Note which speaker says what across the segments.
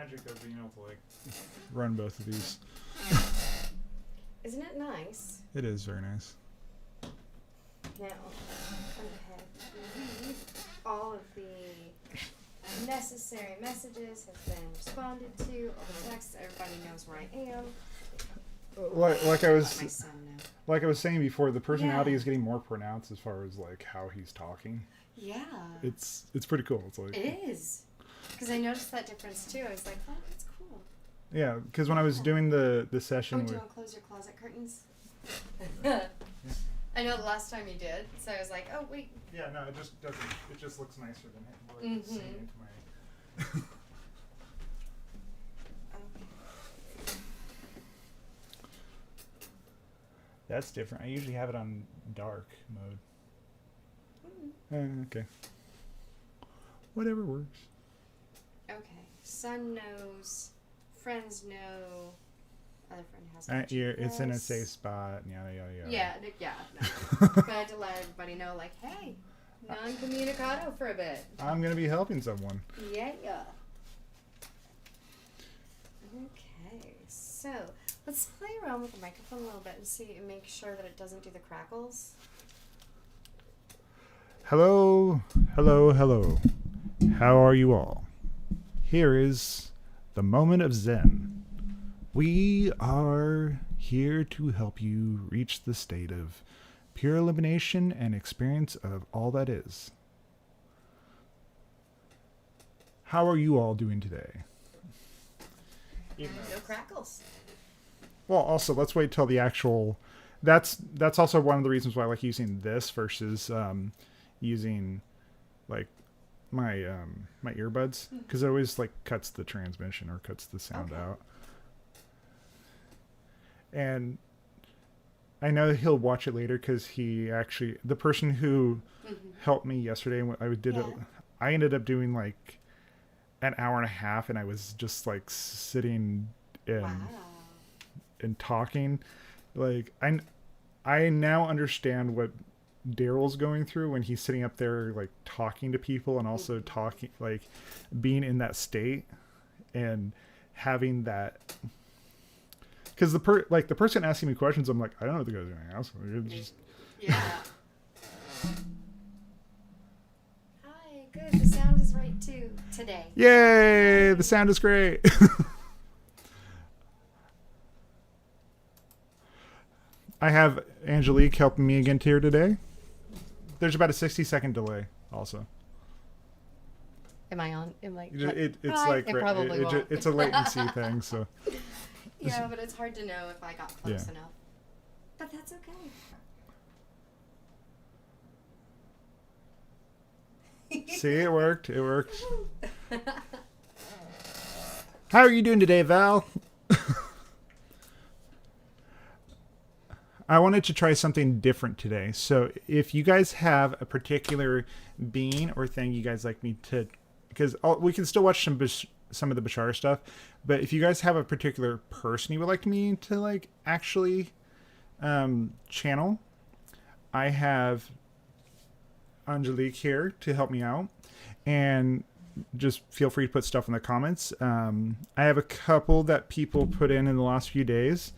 Speaker 1: magic of being able to like run both of these.
Speaker 2: Isn't it nice?
Speaker 1: It is very nice.
Speaker 2: Now, come ahead. All of the necessary messages have been responded to. All the texts, everybody knows where I am.
Speaker 1: Like I was
Speaker 2: Let my son know.
Speaker 1: like I was saying before, the personality is getting more pronounced as far as like how he's talking.
Speaker 2: Yeah.
Speaker 1: It's pretty cool. It's like
Speaker 2: It is. Because I noticed that difference too. I was like, oh, that's cool.
Speaker 1: yeah, because when I was doing the session
Speaker 2: Oh, do
Speaker 1: with
Speaker 2: you want to close your closet curtains? I know the last time you did, so I was like, oh, wait.
Speaker 1: yeah, no, it just doesn't. It just looks nicer than it. Like, seeing into my. That's different. I usually have it on dark mode. Okay. Whatever works.
Speaker 2: Okay. Son knows. Friends know. Other friend has
Speaker 1: it's in a safe spot. Yada yada yada.
Speaker 2: Yeah. No. Glad to let everybody know, like, hey, non-communicado for a bit.
Speaker 1: I'm gonna be helping someone.
Speaker 2: Yeah. Okay. So let's play around with the microphone a little bit and see and make sure that it doesn't do the crackles.
Speaker 1: Hello. How are you all? Here is the moment of Zen. We are here to help you reach the state of pure elimination and experience of all that is. How are you all doing today?
Speaker 2: No crackles.
Speaker 1: Well, also, let's wait till the actual... That's also one of the reasons why I like using this versus using, like, my my earbuds. Because it always, like, cuts the transmission or cuts the sound out. And I know he'll watch it later because he actually... The person who helped me yesterday, I ended up doing, like, an hour and a half, and I was just, like, sitting and talking. Like, I now understand what Daryl's going through when he's sitting up there, like, talking to people and also talking, like, being in that state and having that... Because the person asking me questions, I'm like, I don't know what the guy's doing.
Speaker 2: Yeah. Hi, good. The sound is right too today.
Speaker 1: Yay! The sound is great. I have Angelique helping me again here today. There's about a 60-second delay also.
Speaker 2: Am I on?
Speaker 1: It's a latency thing, so.
Speaker 2: Yeah, but it's hard to know if I got close enough. But that's okay.
Speaker 1: See, it worked. How are you doing today, Val? I wanted to try something different today. So if you guys have a particular being or thing you guys like me to... Because we can still watch some of the Bashar stuff, but if you guys have a particular person you would like me to, like, actually channel, I have Angelique here to help me out, and just feel free to put stuff in the comments. I have a couple that people put in the last few days,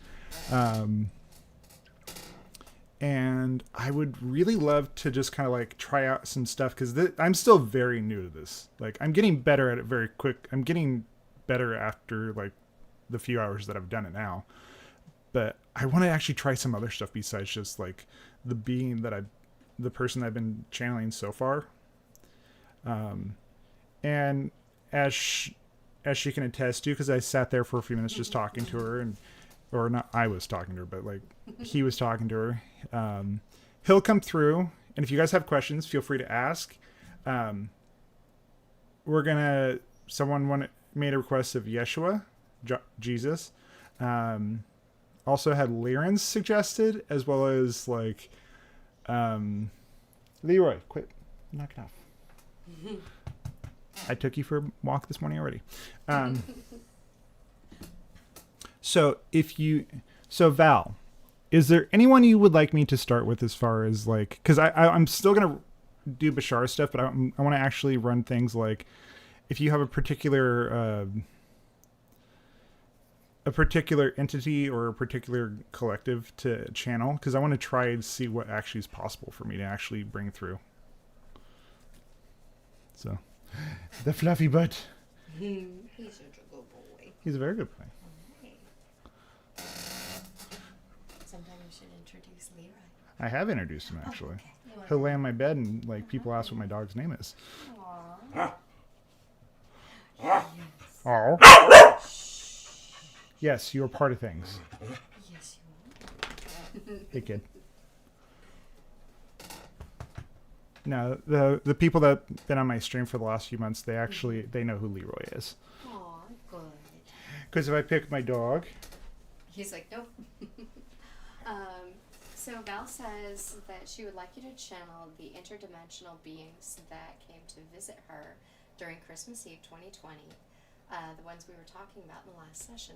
Speaker 1: and I would really love to just kind of, like, try out some stuff, because I'm still very new to this. Like, I'm getting better at it very quick. I'm getting better after, like, the few hours that I've done it now. But I want to actually try some other stuff besides just, like, the person I've been channeling so far. And as she can attest to, because I sat there for a few minutes just talking to her, or not, I was talking to her, but, like, he was talking to her. He'll come through, and if you guys have questions, feel free to ask. Someone made a request of Yeshua, Jesus. Also had Lyran's suggested, as well as, like, Leroy, quit knocking off. I took you for a walk this morning already. So Val, is there anyone you would like me to start with as far as, like, because I'm still going to do Bashar stuff, but I want to actually run things like, if you have a particular a particular entity or a particular collective to channel, because I want to try and see what actually is possible for me to actually bring through. So, the fluffy butt.
Speaker 2: He's such a good boy.
Speaker 1: He's a very good boy.
Speaker 2: Okay. Sometime you should introduce Leroy.
Speaker 1: I have introduced him, actually.
Speaker 2: Okay. You want
Speaker 1: He'll lay on my bed and, like, people ask what my dog's name is.
Speaker 2: Aww.
Speaker 1: Oh. Yes, you're part of things.
Speaker 2: Yes, you are.
Speaker 1: Hey, kid. No, the people that have been on my stream for the last few months, they know who Leroy is.
Speaker 2: Aw, good.
Speaker 1: Because if I pick my dog,
Speaker 2: He's like, nope. So Val says that she would like you to channel the interdimensional beings that came to visit her during Christmas Eve 2020. The ones we were talking about in the last session.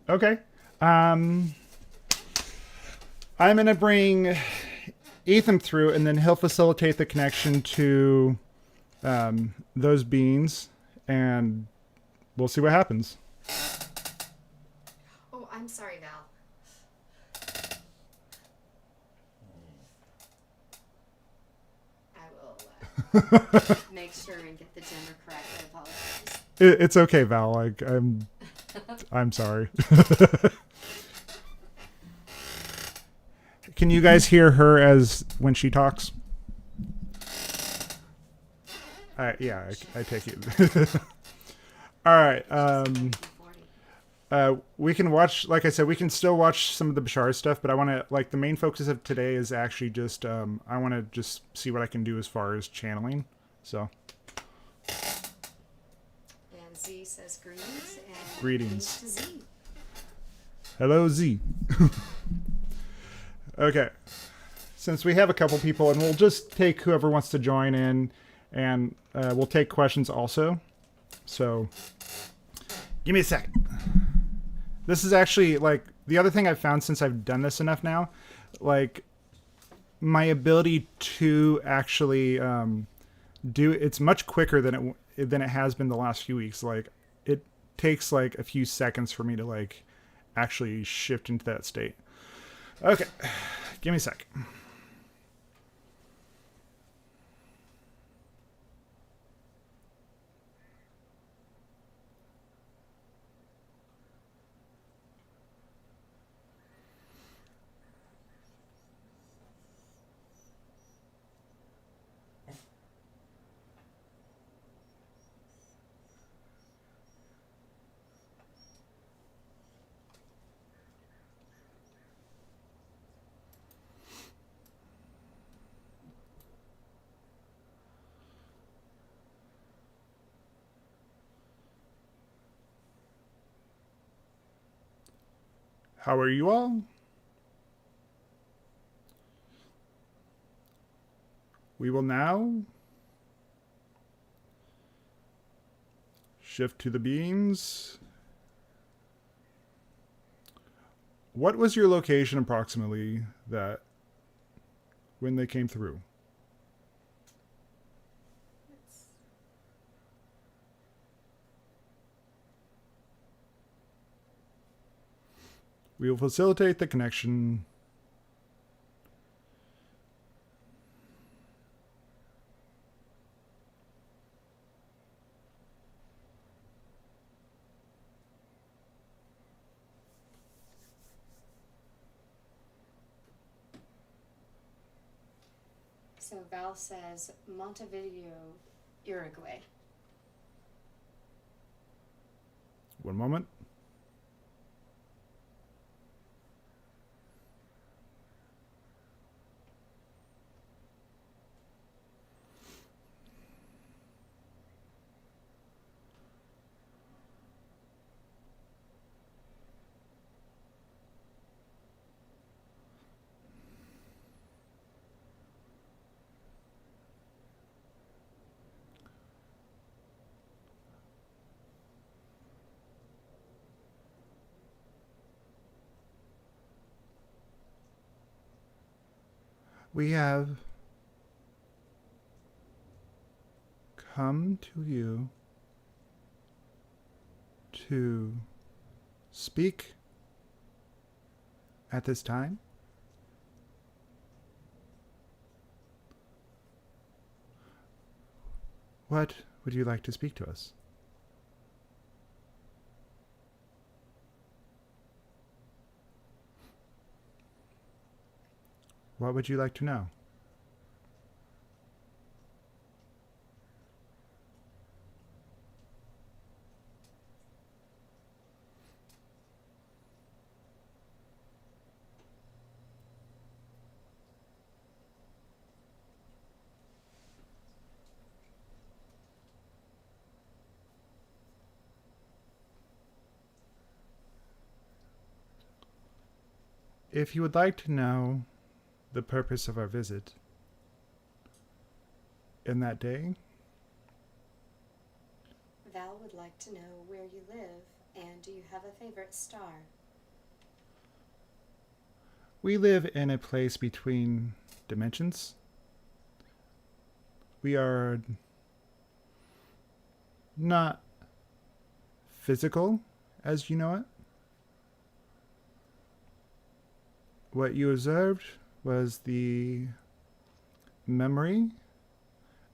Speaker 1: okay. I'm gonna bring Ethan through, and then he'll facilitate the connection to those beings, and we'll see what happens.
Speaker 2: Oh, I'm sorry, Val. I will make sure and get the gender correct. I apologize.
Speaker 1: It's okay, Val. Like I'm sorry. Can you guys hear her as when she talks? Yeah, I take it. All right. We can watch, like I said, we can still watch some of the Bashar stuff, but I want to, like, the main focus of today is actually just, I want to just see what I can do as far as channeling. So.
Speaker 2: And Z says greetings. And
Speaker 1: Greetings.
Speaker 2: To Z.
Speaker 1: Hello, Z. Okay. Since we have a couple people, and we'll just take whoever wants to join in, and we'll take questions also. So, give me a second. This is actually, like, the other thing I've found since I've done this enough now, like, my ability to actually it's much quicker than it has been the last few weeks. Like, it takes, like, a few seconds for me to, like, actually shift into that state. Okay. Give me a sec. How are you all? We will now shift to the beings. What was your location approximately that when they came through? We will facilitate the connection.
Speaker 2: So Val says Montevideo, Uruguay.
Speaker 1: One moment. We have come to you to speak at this time? What would you like to speak to us? What would you like to know? If you would like to know the purpose of our visit in that day,
Speaker 3: Val would like to know where you live and do you have a favorite star?
Speaker 1: we live in a place between dimensions. We are not physical as you know it. What you observed was the memory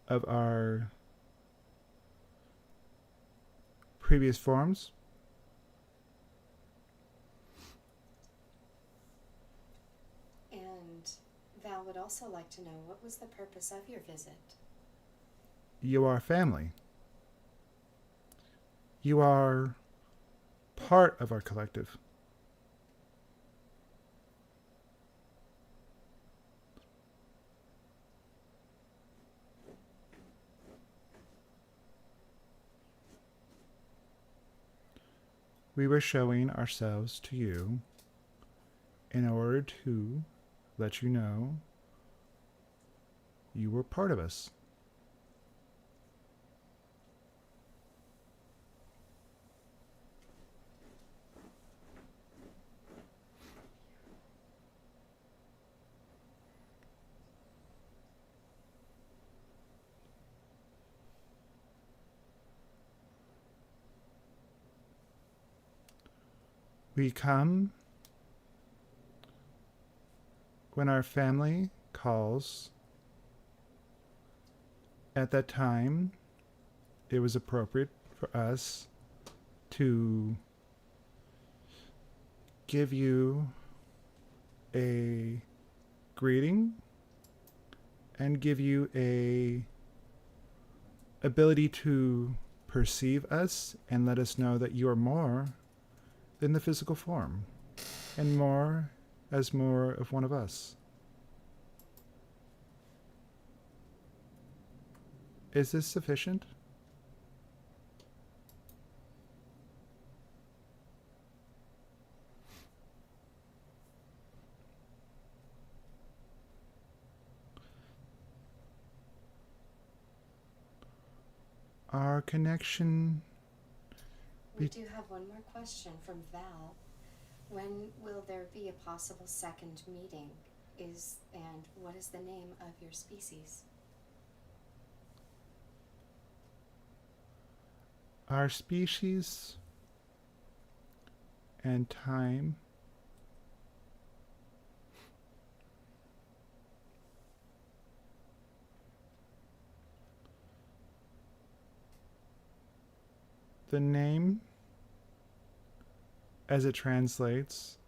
Speaker 1: of our previous forms.
Speaker 3: And Val would also like to know what was the purpose of your visit?
Speaker 1: You are family. You are part of our collective. We were showing ourselves to you in order to let you know you were part of us. We come when our family calls. At that time, it was appropriate for us to give you a greeting and give you a ability to perceive us and let us know that you are more than the physical form and more as more of one of us. Is this sufficient? Our connection.
Speaker 3: We do have one more question from Val. When will there be a possible second meeting? And what is the name of your species?
Speaker 1: Our species and time the name as it translates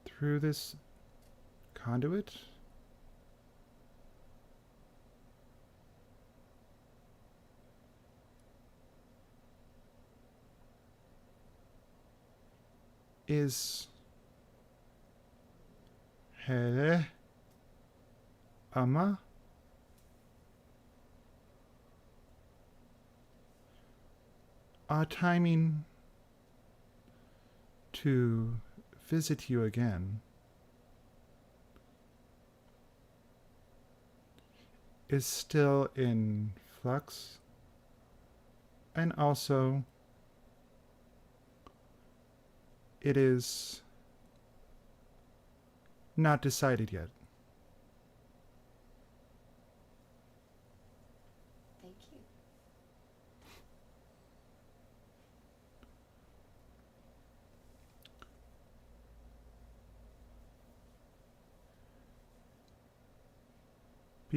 Speaker 1: through this conduit is Here Ama. Our timing to visit you again is still in flux, and also it is not decided yet.
Speaker 3: Thank you.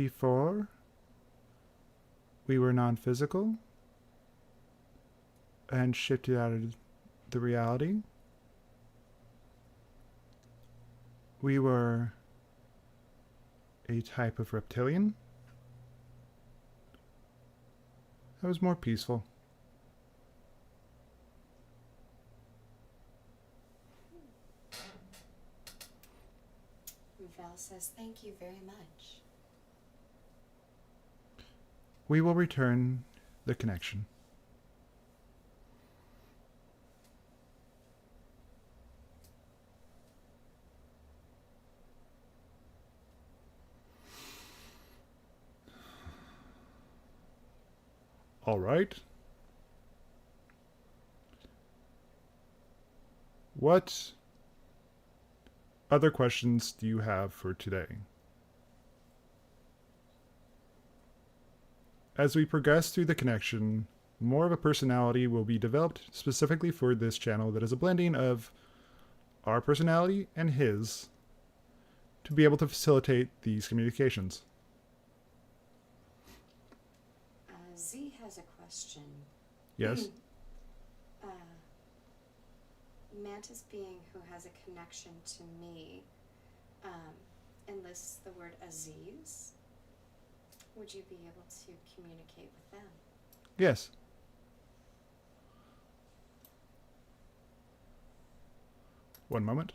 Speaker 1: before we were non-physical and shifted out of the reality. We were a type of reptilian that was more peaceful.
Speaker 3: Val says, thank you very much.
Speaker 1: We will return the connection. All right. What other questions do you have for today? As we progress through the connection, more of a personality will be developed specifically for this channel that is a blending of our personality and his to be able to facilitate these communications.
Speaker 3: Z has a question.
Speaker 1: Yes?
Speaker 3: Mantis being who has a connection to me enlists the word Aziz. Would you be able to communicate with them?
Speaker 1: Yes. One moment.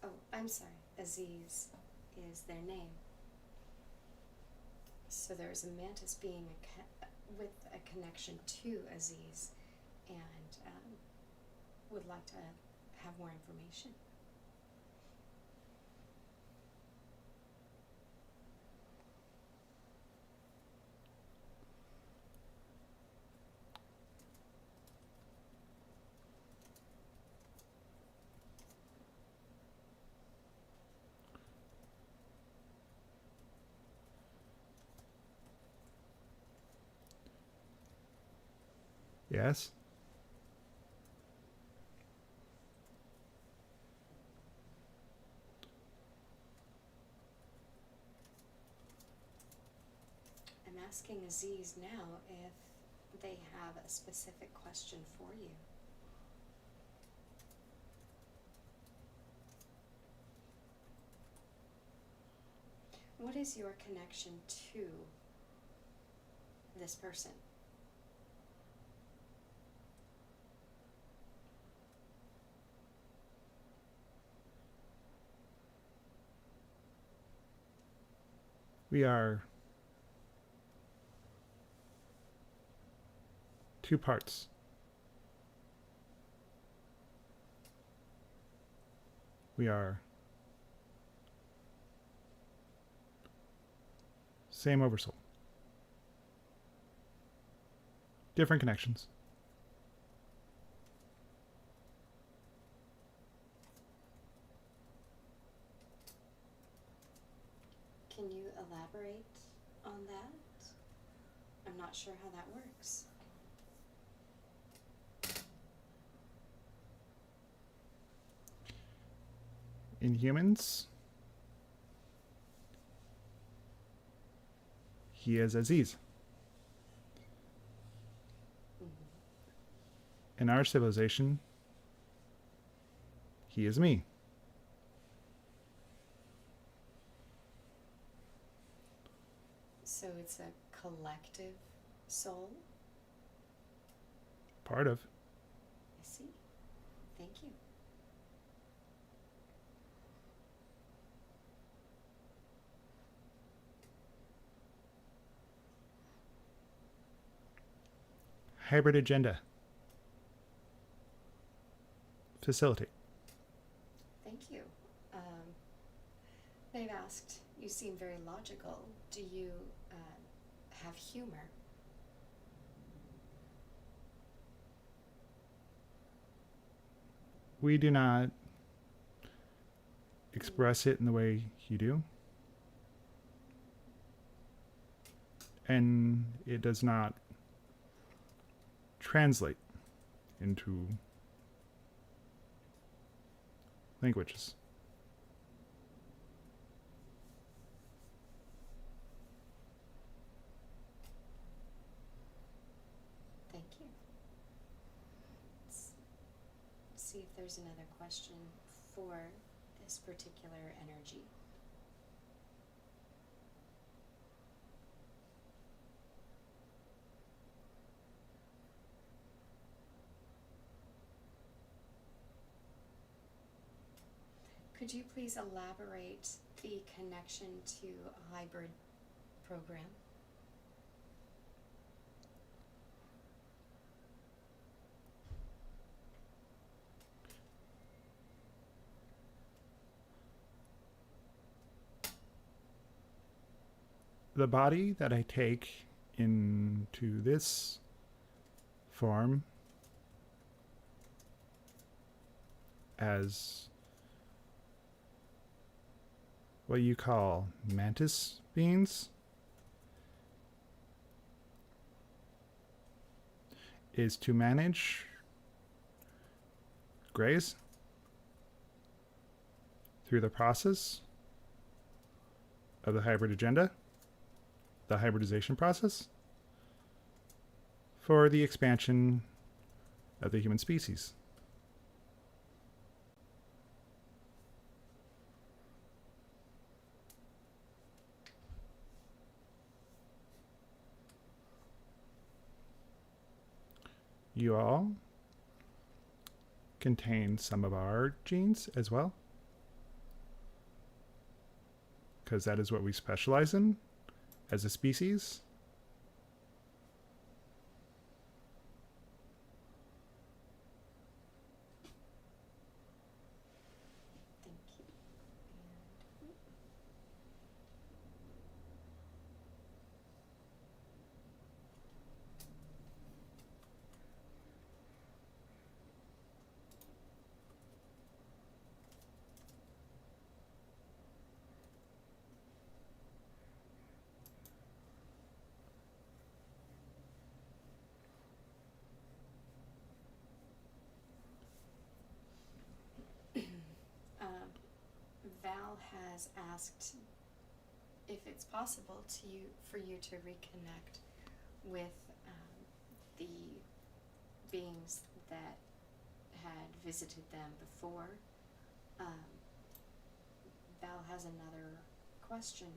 Speaker 3: Oh, I'm sorry. Aziz is their name. So there's a mantis being with a connection to Aziz and would like to have more information.
Speaker 1: Yes?
Speaker 3: I'm asking Aziz now if they have a specific question for you. What is your connection to this person?
Speaker 1: We are two parts. We are same oversoul. Different connections.
Speaker 3: Can you elaborate on that? I'm not sure how that works.
Speaker 1: In humans, he is Aziz. In our civilization, he is me.
Speaker 3: So it's a collective soul?
Speaker 1: Part of.
Speaker 3: I see. Thank you.
Speaker 1: Hybrid agenda. Facilitate.
Speaker 3: Thank you. They've asked, you seem very logical. Do you have humor?
Speaker 1: We do not express it in the way you do. and it does not translate into languages.
Speaker 3: Thank you. Let's see if there's another question for this particular energy. Could you please elaborate the connection to a hybrid program?
Speaker 1: The body that I take into this form as what you call mantis beings is to manage grays through the process of the hybrid agenda, the hybridization process, for the expansion of the human species. You all contain some of our genes as well, because that is what we specialize in as a species.
Speaker 3: Thank you. And Val has asked if it's possible for you to reconnect with the beings that had visited them before. Val has another question.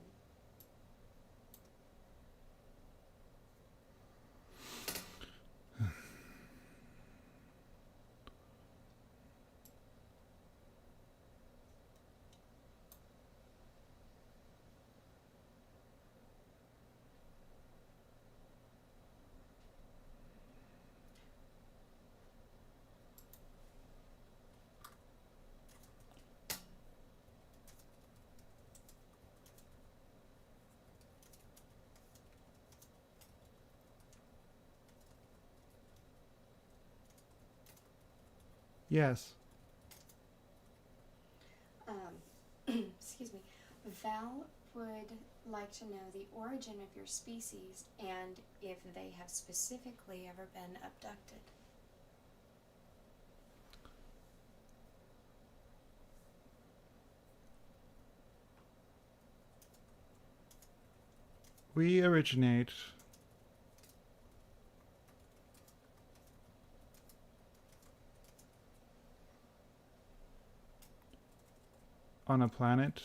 Speaker 1: Yes.
Speaker 3: Excuse me. Val would like to know the origin of your species and if they have specifically ever been abducted.
Speaker 1: We originate on a planet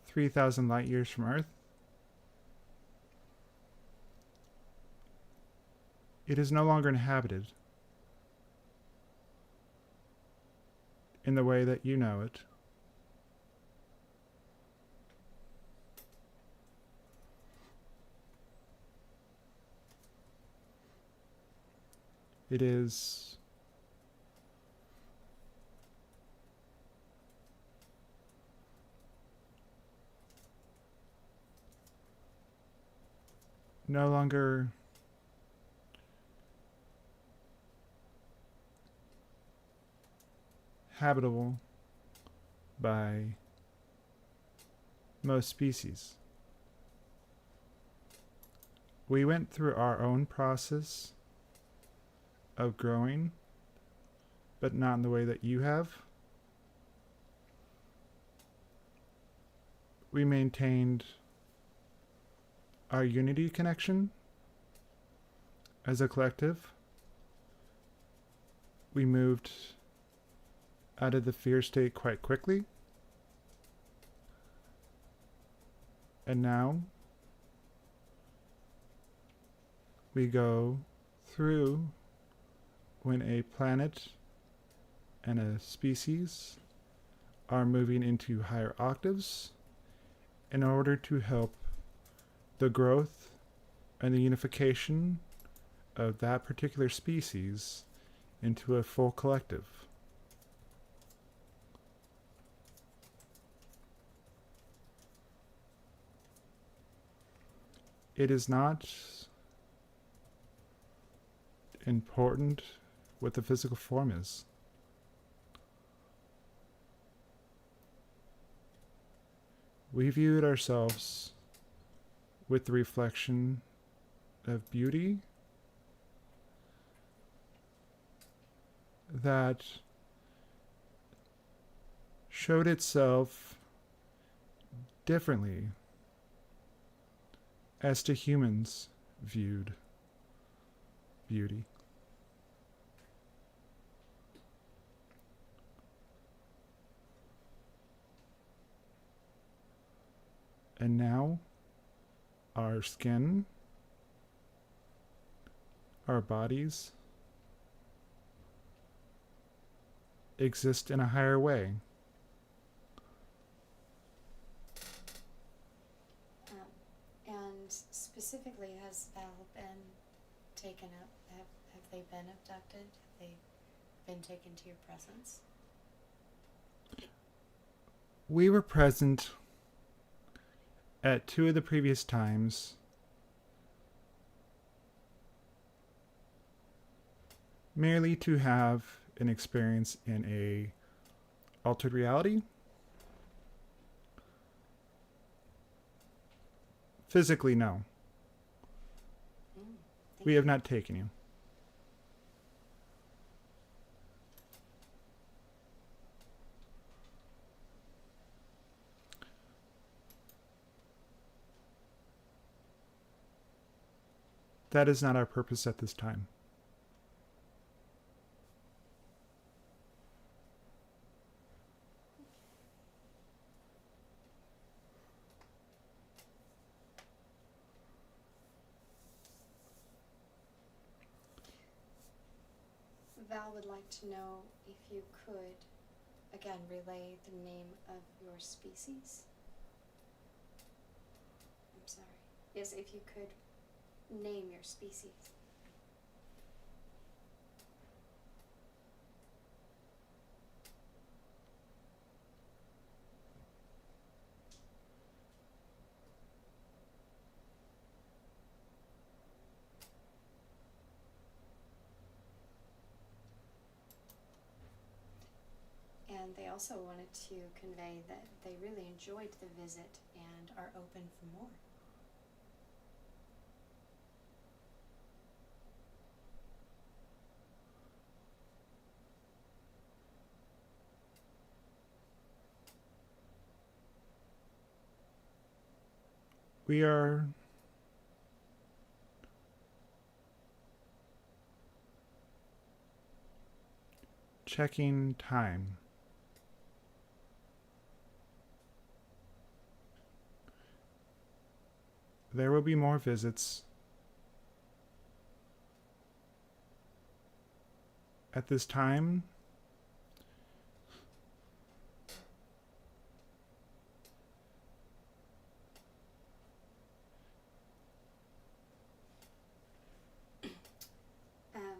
Speaker 1: (3,000 light years from Earth). It is no longer inhabited in the way that you know it. It is no longer habitable by most species. We went through our own process of growing, but not in the way that you have. We maintained our unity connection as a collective. We moved out of the fear state quite quickly. And now we go through when a planet and a species are moving into higher octaves in order to help the growth and the unification of that particular species into a full collective. It is not important what the physical form is. We viewed ourselves with the reflection of beauty that showed itself differently as to humans viewed beauty. And now our skin, our bodies exist in a higher way.
Speaker 3: And specifically, has Val been taken up? Have they been abducted? Have they been taken to your presence?
Speaker 1: We were present at 2 of the previous times. Merely to have an experience in a altered reality. Physically, no. We have not taken you. That is not our purpose at this time.
Speaker 3: Val would like to know if you could, again, relay the name of your species. I'm sorry. Yes, if you could name your species. And they also wanted to convey that they really enjoyed the visit and are open for more.
Speaker 1: We are checking time. There will be more visits. At this time,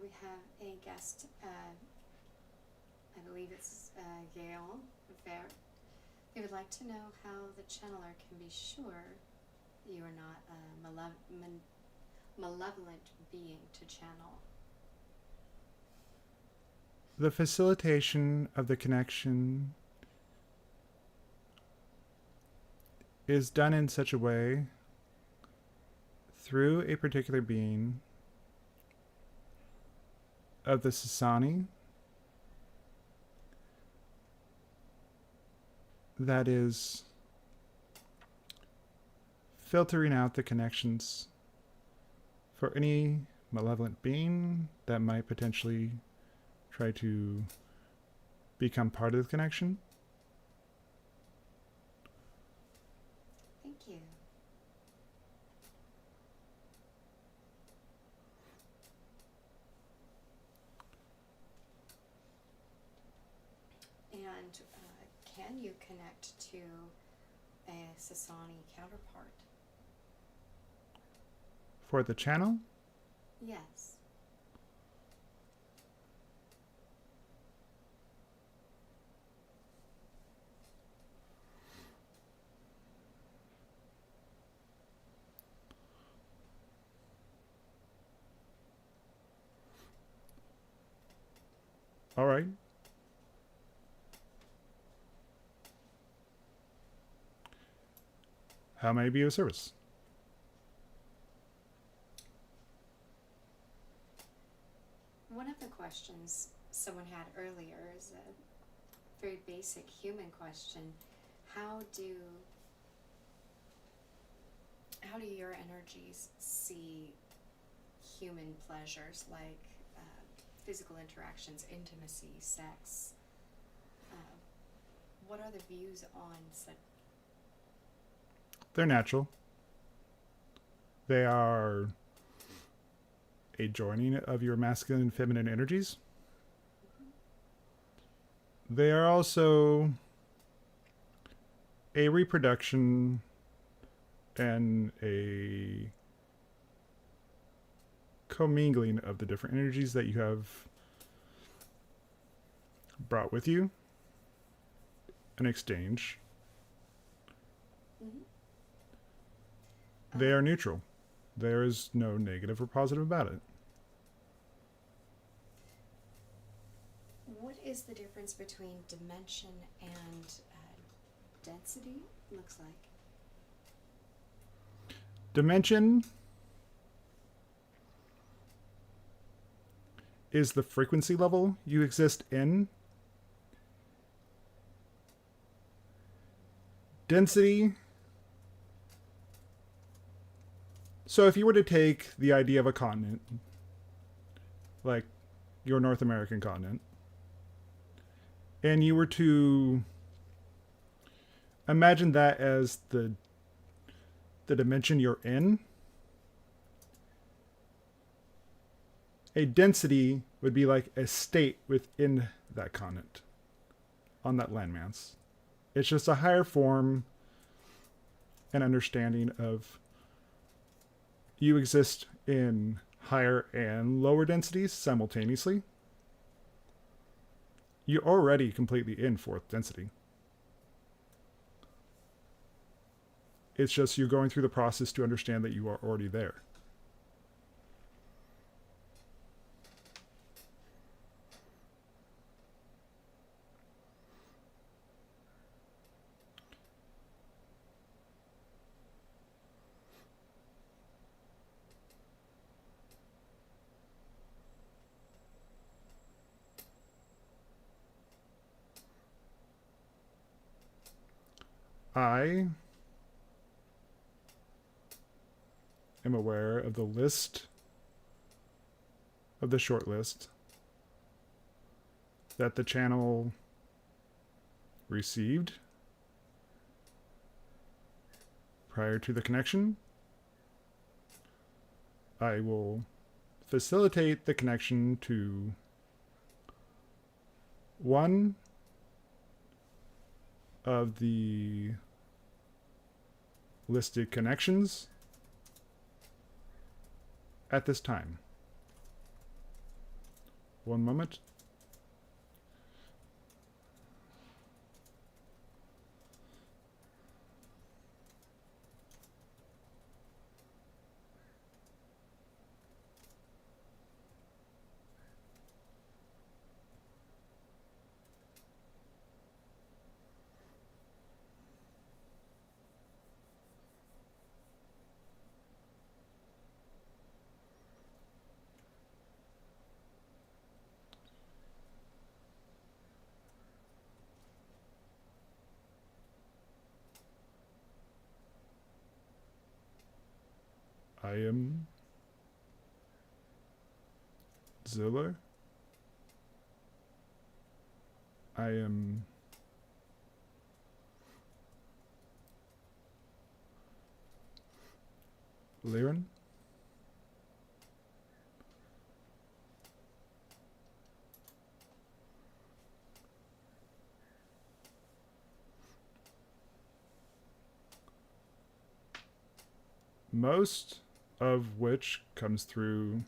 Speaker 3: We have a guest, I believe it's Gail Ver. They would like to know how the channeler can be sure you are not a malevolent being to channel.
Speaker 1: The facilitation of the connection is done in such a way through a particular being of the Sasani that is filtering out the connections for any malevolent being that might potentially try to become part of the connection.
Speaker 3: Thank you. And can you connect to a Sasani counterpart?
Speaker 1: For the channel,
Speaker 3: Yes.
Speaker 1: all right. How may I be of service?
Speaker 3: One of the questions someone had earlier is a very basic human question. How do your energies see human pleasures like physical interactions, intimacy, sex? What are the views on such?
Speaker 1: They're natural. They are a joining of your masculine and feminine energies. They are also a reproduction and a commingling of the different energies that you have brought with you. An exchange.
Speaker 3: Mm-hmm.
Speaker 1: They are neutral. There is no negative or positive about it.
Speaker 3: What is the difference between dimension and density? Looks like.
Speaker 1: Dimension is the frequency level you exist in. Density. So if you were to take the idea of a continent, like your North American continent, and you were to imagine that as the dimension you're in, a density would be like a state within that continent on that landmass. It's just a higher form and understanding of you exist in higher and lower densities simultaneously. You're already completely in fourth density. It's just you're going through the process to understand that you are already there. I am aware of the list of the short list that the channel received prior to the connection. I will facilitate the connection to one of the listed connections at this time. One moment. I am Zilla. I am Liren. Most of which comes through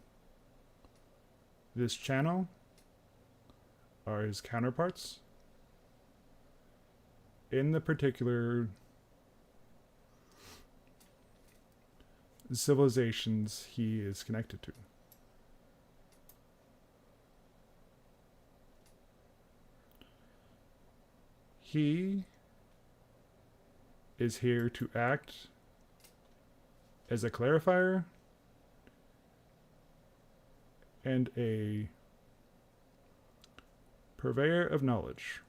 Speaker 1: this channel are his counterparts in the particular civilizations he is connected to. He is here to act as a clarifier and a purveyor of knowledge.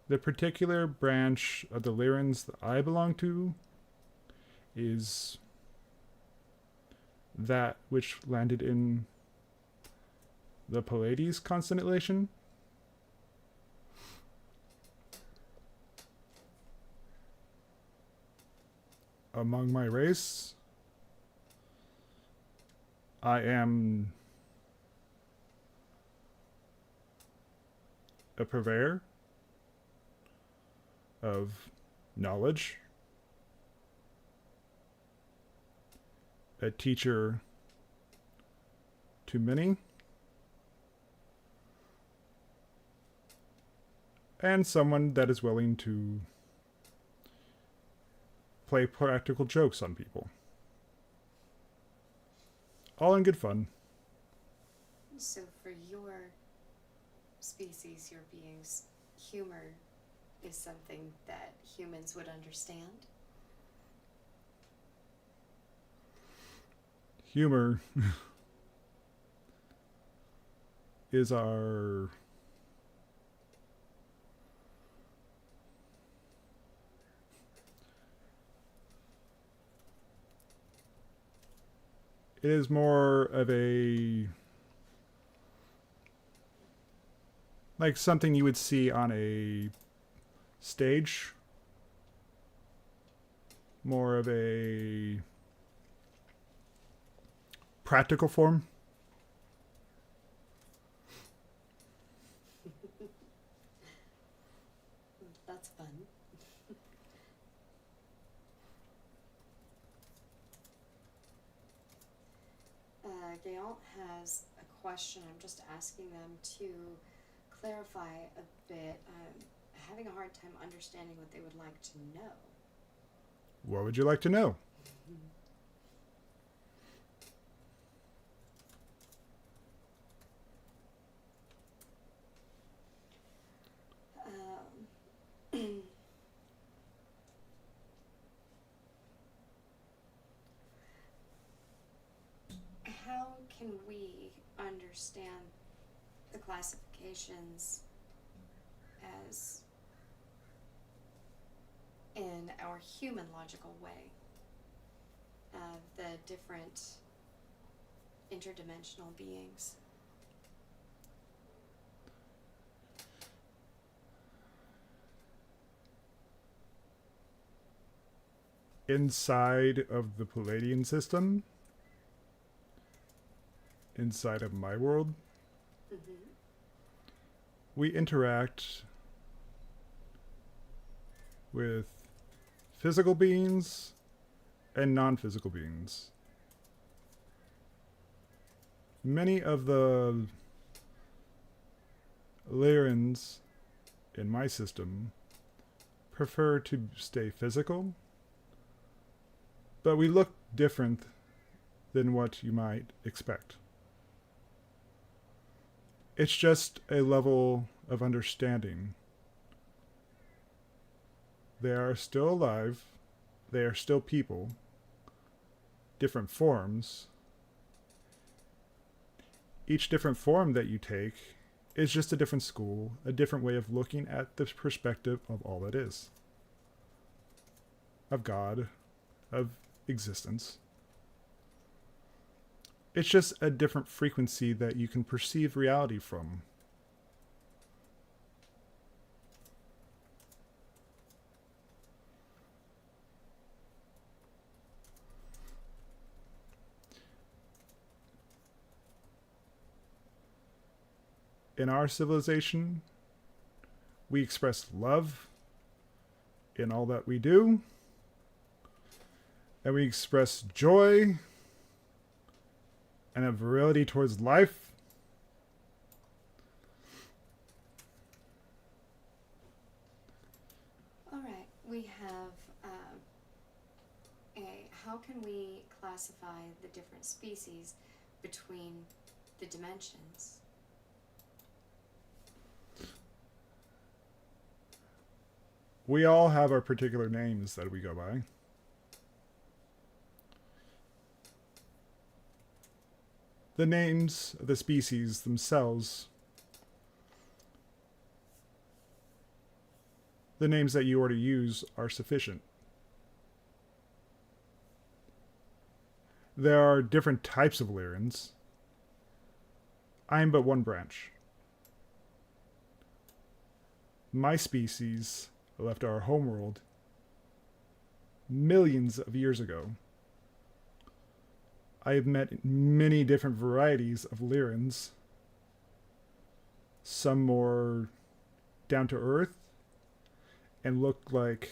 Speaker 1: The particular branch of the Lyrans that I belong to is that which landed in the Pleiades constellation. Among my race, I am a purveyor of knowledge, a teacher to many, and someone that is willing to play practical jokes on people. All in good fun.
Speaker 3: So for your species, your beings, humor is something that humans would understand?
Speaker 1: Humor is our it is more of a like something you would see on a stage, more of a practical form.
Speaker 3: That's fun. Gail has a question. I'm just asking them to clarify a bit. I'm having a hard time understanding what they would like to know.
Speaker 1: What would you like to know?
Speaker 3: How can we understand the classifications as in our human logical way of the different interdimensional beings?
Speaker 1: Inside of the Palladian system, inside of my world, we interact with physical beings and non-physical beings. Many of the Lyrans in my system prefer to stay physical, but we look different than what you might expect. It's just a level of understanding. They are still alive. They are still people. Different forms. each different form that you take is just a different school, a different way of looking at the perspective of all that is, of God, of existence. It's just a different frequency that you can perceive reality from. In our civilization, we express love in all that we do, and we express joy and a virility towards life.
Speaker 3: All right, we have how can we classify the different species between the dimensions?
Speaker 1: We all have our particular names that we go by. The names of the species themselves, the names that you already use, are sufficient. There are different types of Lyrans. I am but one branch. My species left our homeworld millions of years ago. I have met many different varieties of Lyrans, some more down to earth and look like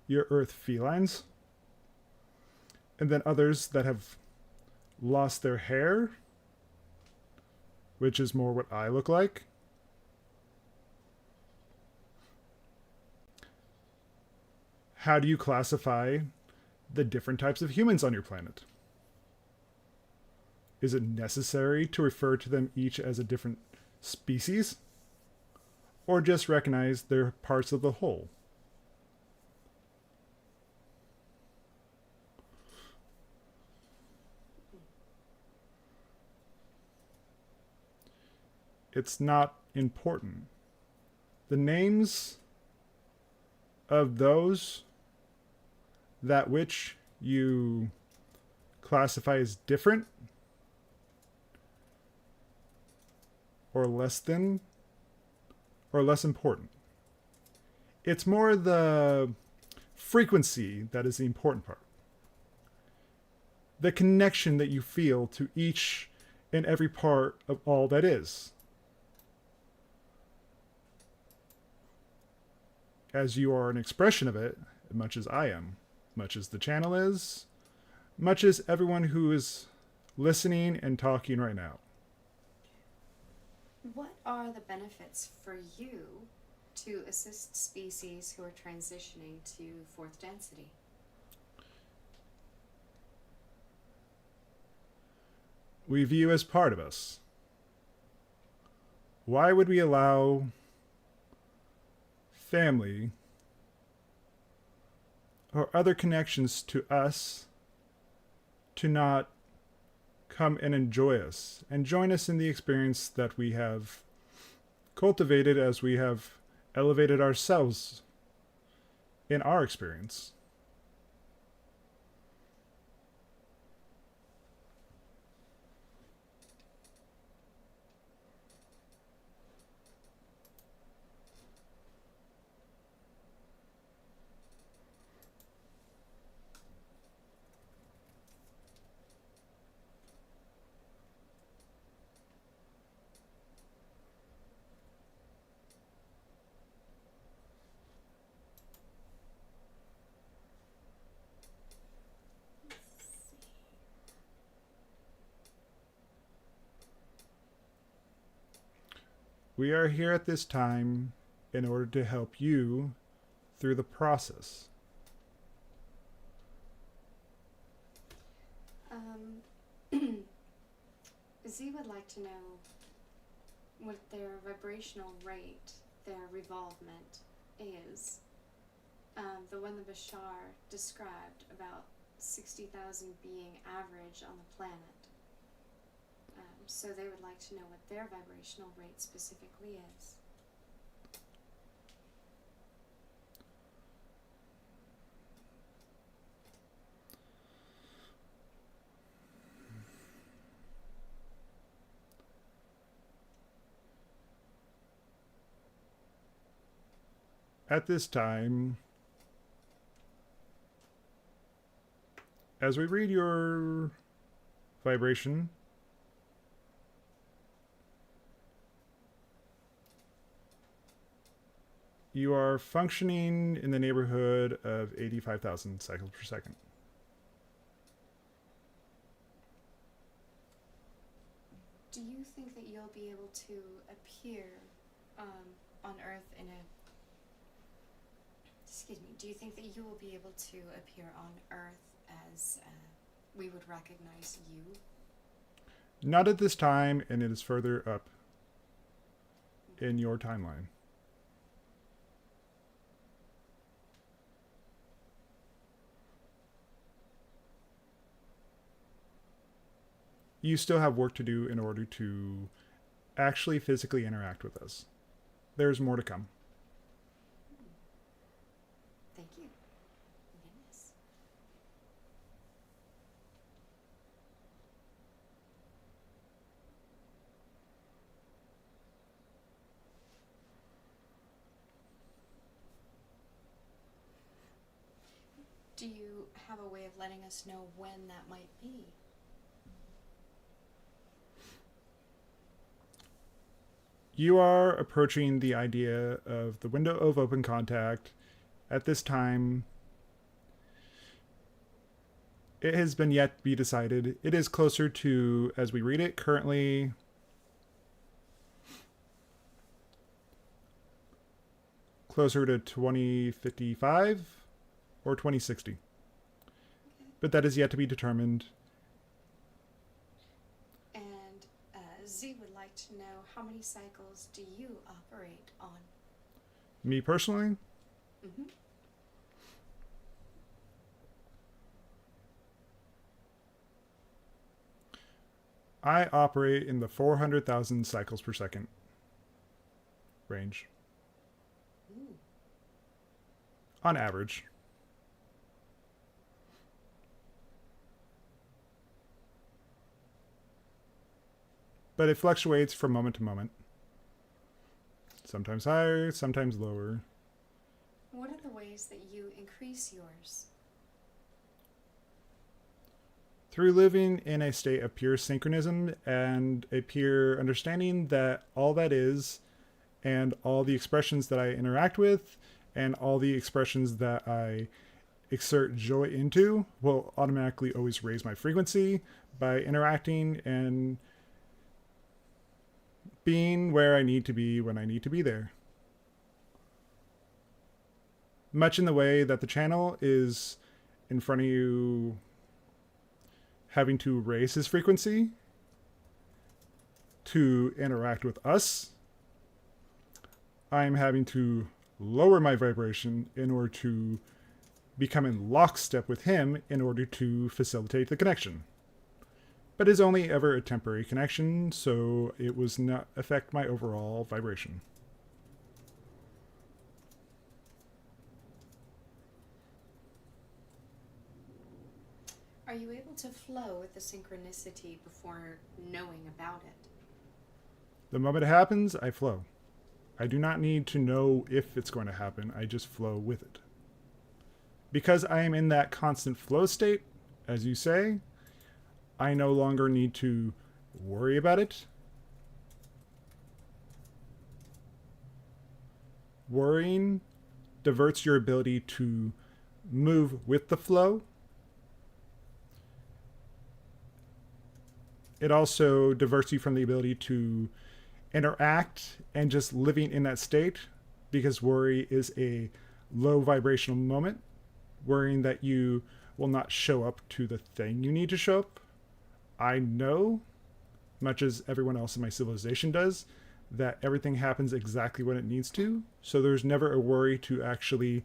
Speaker 1: your earth felines, and then others that have lost their hair, which is more what I look like. How do you classify the different types of humans on your planet? Is it necessary to refer to them each as a different species? Or just recognize they're parts of the whole? It's not important. The names of those that which you classify as different or less than or less important. It's more the frequency that is the important part. The connection that you feel to each and every part of all that is. As you are an expression of it, much as I am, much as the channel is, much as everyone who is listening and talking right now.
Speaker 3: What are the benefits for you to assist species who are transitioning to fourth density?
Speaker 1: We view as part of us. Why would we allow family or other connections to us to not come and enjoy us and join us in the experience that we have cultivated as we have elevated ourselves in our experience? We are here at this time in order to help you through the process.
Speaker 3: Z would like to know what their vibrational rate, their revolvement is. The one that Bashar described, about 60,000 being average on the planet. So they would like to know what their vibrational rate specifically is.
Speaker 1: At this time, as we read your vibration, you are functioning in the neighborhood of 85,000 cycles per second.
Speaker 3: Do you think that you'll be able to appear on Earth in a... Excuse me, do you think that you will be able to appear on Earth as we would recognize you?
Speaker 1: Not at this time, and it is further up in your timeline. You still have work to do in order to actually physically interact with us. There's more to come.
Speaker 3: Thank you. Goodness. Do you have a way of letting us know when that might be?
Speaker 1: You are approaching the idea of the window of open contact. At this time, it has been yet to be decided. It is closer to, as we read it, currently closer to 2055 or 2060.
Speaker 3: Okay.
Speaker 1: But that is yet to be determined.
Speaker 3: And Z would like to know, how many cycles do you operate on?
Speaker 1: Me personally,
Speaker 3: Mm-hmm.
Speaker 1: I operate in the 400,000 cycles per second range
Speaker 3: Ooh.
Speaker 1: on average. But it fluctuates from moment to moment. Sometimes higher, sometimes lower.
Speaker 3: What are the ways that you increase yours?
Speaker 1: Through living in a state of pure synchronism and a pure understanding that all that is, and all the expressions that I interact with, and all the expressions that I exert joy into will automatically always raise my frequency by interacting and being where I need to be when I need to be there. Much in the way that the channel is in front of you having to raise his frequency to interact with us, I'm having to lower my vibration in order to become in lockstep with him in order to facilitate the connection. But it's only ever a temporary connection, so it was not affect my overall vibration.
Speaker 3: Are you able to flow with the synchronicity before knowing about it?
Speaker 1: The moment it happens, I flow. I do not need to know if it's going to happen, I just flow with it. Because I am in that constant flow state, as you say, I no longer need to worry about it. Worrying diverts your ability to move with the flow. It also diverts you from the ability to interact and just living in that state, because worry is a low vibrational moment, worrying that you will not show up to the thing you need to show up. I know, much as everyone else in my civilization does, that everything happens exactly when it needs to, so there's never a worry to actually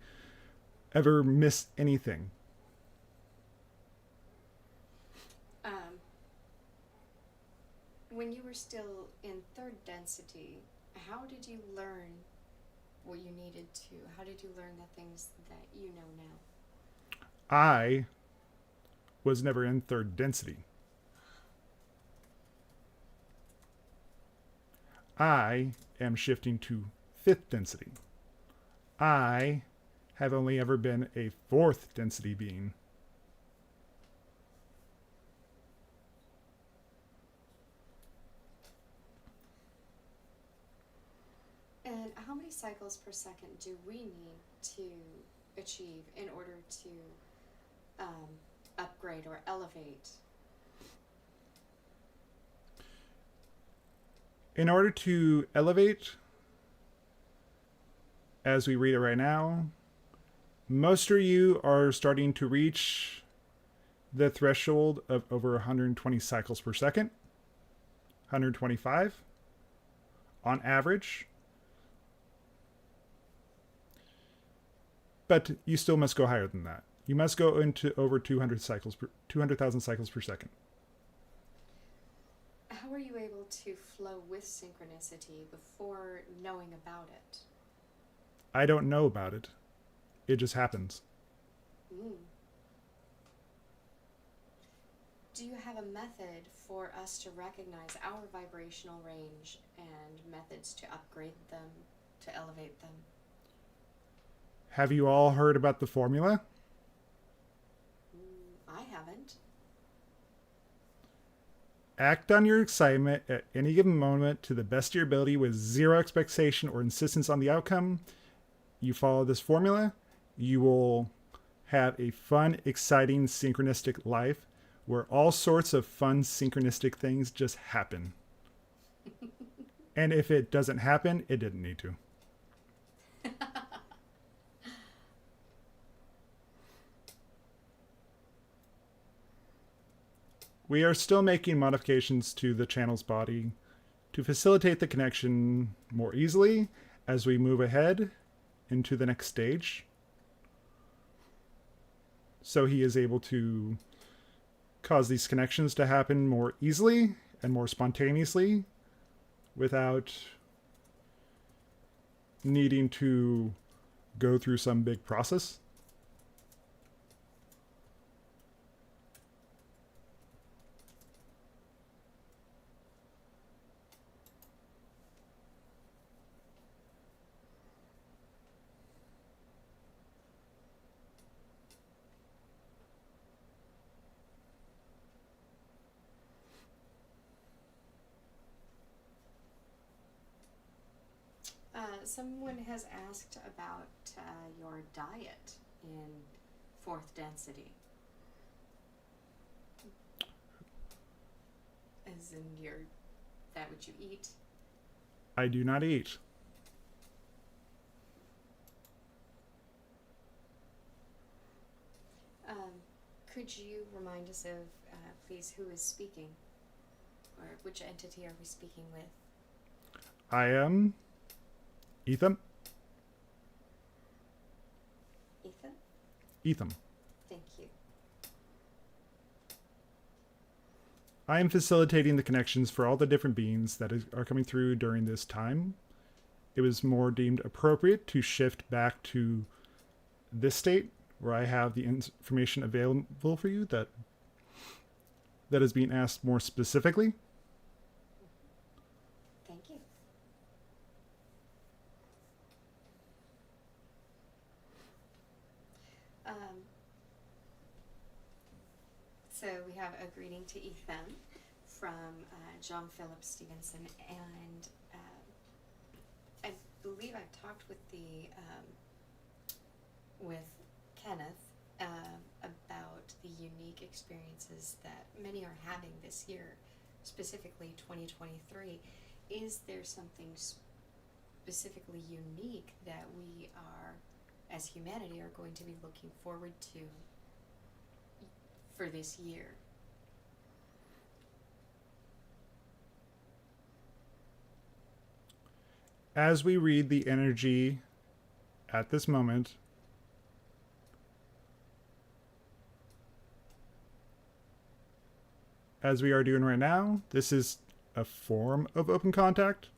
Speaker 1: ever miss anything.
Speaker 3: When you were still in third density, how did you learn what you needed to? How did you learn the things that you know now?
Speaker 1: I was never in third density. I am shifting to fifth density. I have only ever been a fourth density being.
Speaker 3: And how many cycles per second do we need to achieve in order to upgrade or elevate?
Speaker 1: In order to elevate, as we read it right now, most of you are starting to reach the threshold of over 120 cycles per second, 125 on average. But you still must go higher than that. You must go into over 200,000 cycles per second.
Speaker 3: How are you able to flow with synchronicity before knowing about it?
Speaker 1: I don't know about it. It just happens.
Speaker 3: Do you have a method for us to recognize our vibrational range and methods to upgrade them, to elevate them?
Speaker 1: Have you all heard about the formula?
Speaker 3: I haven't.
Speaker 1: Act on your excitement at any given moment to the best of your ability with zero expectation or insistence on the outcome. You follow this formula, you will have a fun, exciting, synchronistic life where all sorts of fun, synchronistic things just happen. And if it doesn't happen, it didn't need to. We are still making modifications to the channel's body to facilitate the connection more easily as we move ahead into the next stage. So he is able to cause these connections to happen more easily and more spontaneously without needing to go through some big process.
Speaker 3: Someone has asked about your diet in fourth density. As in that what you eat?
Speaker 1: I do not eat.
Speaker 3: Could you remind us of, please, who is speaking? Or which entity are we speaking with?
Speaker 1: I am Ethan.
Speaker 3: Ethan?
Speaker 1: Ethan.
Speaker 3: Thank you.
Speaker 1: I am facilitating the connections for all the different beings that are coming through during this time. It was more deemed appropriate to shift back to this state where I have the information available for you that is being asked more specifically.
Speaker 3: Thank you. So we have a greeting to Ethan from John Philip Stevenson, and I believe I've talked with with Kenneth about the unique experiences that many are having this year, specifically 2023. Is there something specifically unique that we are, as humanity, are going to be looking forward to for this year?
Speaker 1: As we read the energy at this moment, as we are doing right now, this is a form of open contact.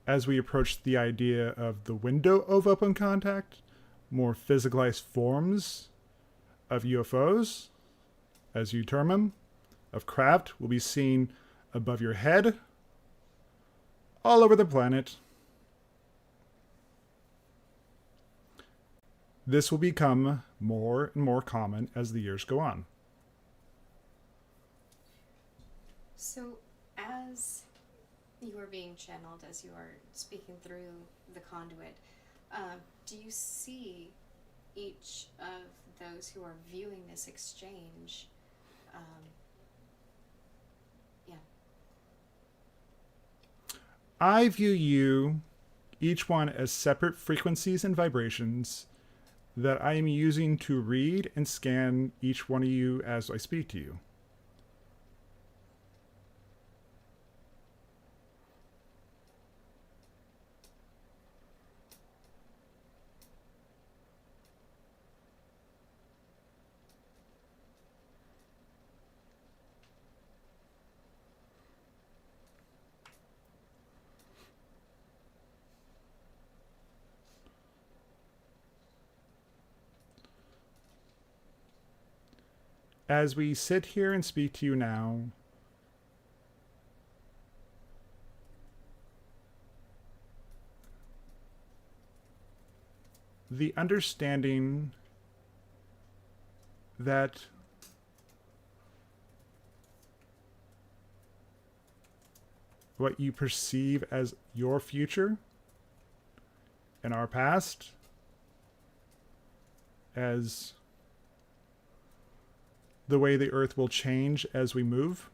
Speaker 1: As we approach the idea of the window of open contact, more physicalized forms of UFOs, as you term them, of craft, will be seen above your head, all over the planet. This will become more and more common as the years go on.
Speaker 3: So, as you are being channeled, as you are speaking through the conduit, do you see each of those who are viewing this exchange? Yeah.
Speaker 1: I view you, each one, as separate frequencies and vibrations that I am using to read and scan each one of you as I speak to you. As we sit here and speak to you now, the understanding that what you perceive as your future and our past as the way the earth will change as we move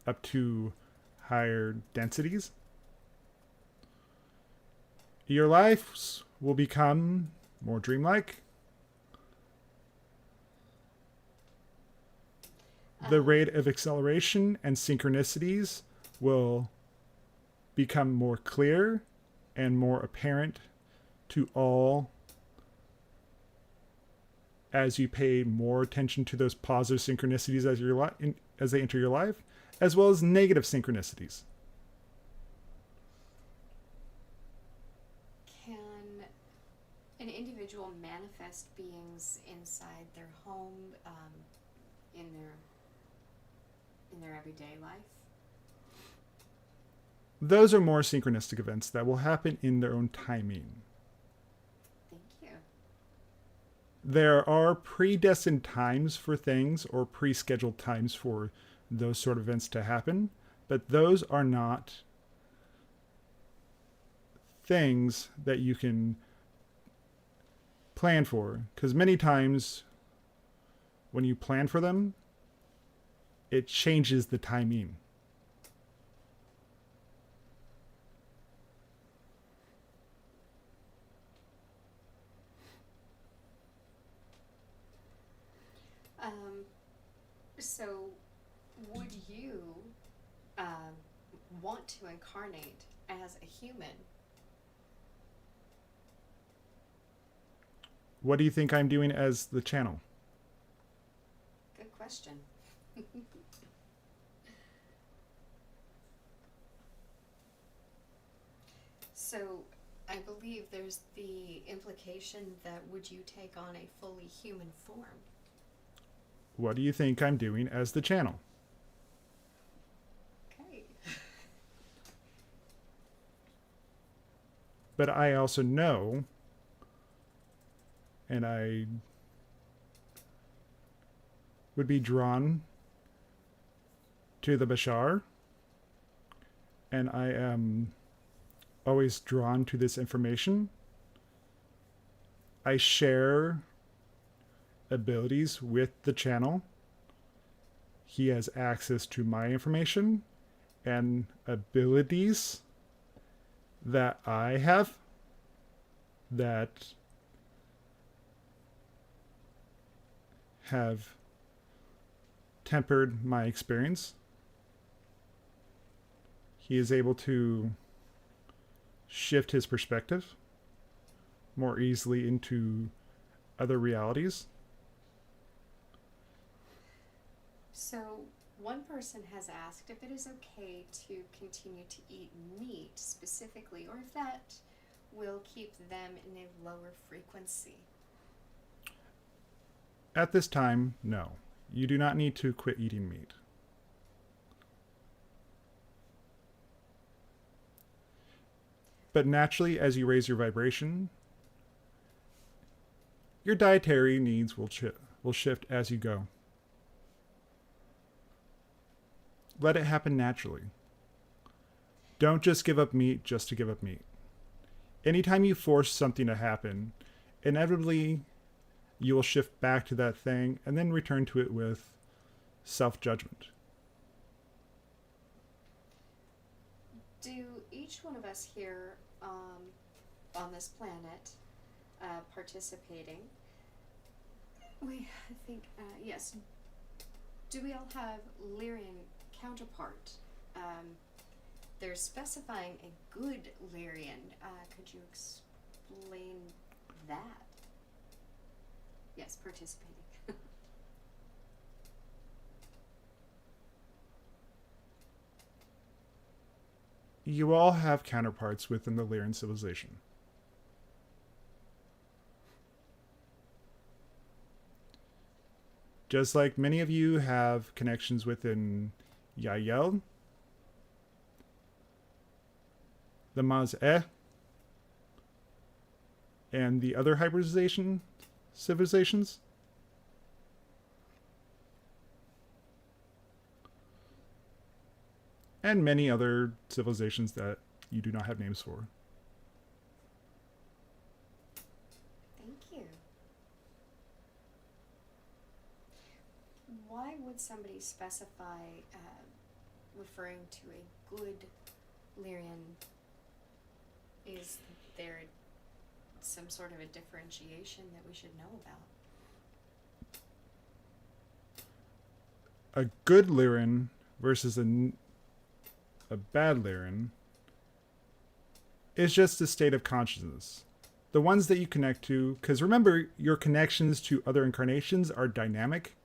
Speaker 1: up to higher densities. Your lives will become more dreamlike. The rate of acceleration and synchronicities will become more clear and more apparent to all as you pay more attention to those positive synchronicities as they enter your life, as well as negative synchronicities.
Speaker 3: Can an individual manifest beings inside their home, in their everyday life?
Speaker 1: Those are more synchronistic events that will happen in their own timing.
Speaker 3: Thank you.
Speaker 1: There are predestined times for things or pre-scheduled times for those sort of events to happen, but those are not things that you can plan for, because many times when you plan for them, it changes the timing.
Speaker 3: So, would you want to incarnate as a human?
Speaker 1: What do you think I'm doing as the channel?
Speaker 3: Good question. So, I believe there's the implication that would you take on a fully human form?
Speaker 1: What do you think I'm doing as the channel?
Speaker 3: Okay.
Speaker 1: But I also know, and I would be drawn to the Bashar, and I am always drawn to this information. I share abilities with the channel. He has access to my information and abilities that I have that have tempered my experience. He is able to shift his perspective more easily into other realities.
Speaker 3: So, One person has asked if it is okay to continue to eat meat specifically, or if that will keep them in a lower frequency.
Speaker 1: At this time, no. You do not need to quit eating meat. But naturally, as you raise your vibration, your dietary needs will shift as you go. Let it happen naturally. Don't just give up meat just to give up meat. Anytime you force something to happen, inevitably you will shift back to that thing and then return to it with self-judgment.
Speaker 3: Do each one of us here on this planet participating, I think, yes, do we all have Lyrian counterpart? They're specifying a good Lyrian. Could you explain that? Yes, participating.
Speaker 1: You all have counterparts within the Lyrian civilization. Just like many of you have connections within Yael, the Maz-E, and the other hybridization civilizations. And many other civilizations that you do not have names for.
Speaker 3: Thank you. Why would somebody specify referring to a good Lyrian? Is there some sort of a differentiation that we should know about?
Speaker 1: A good Lyrian versus a bad Lyrian is just a state of consciousness. The ones that you connect to, because remember, your connections to other incarnations are dynamic,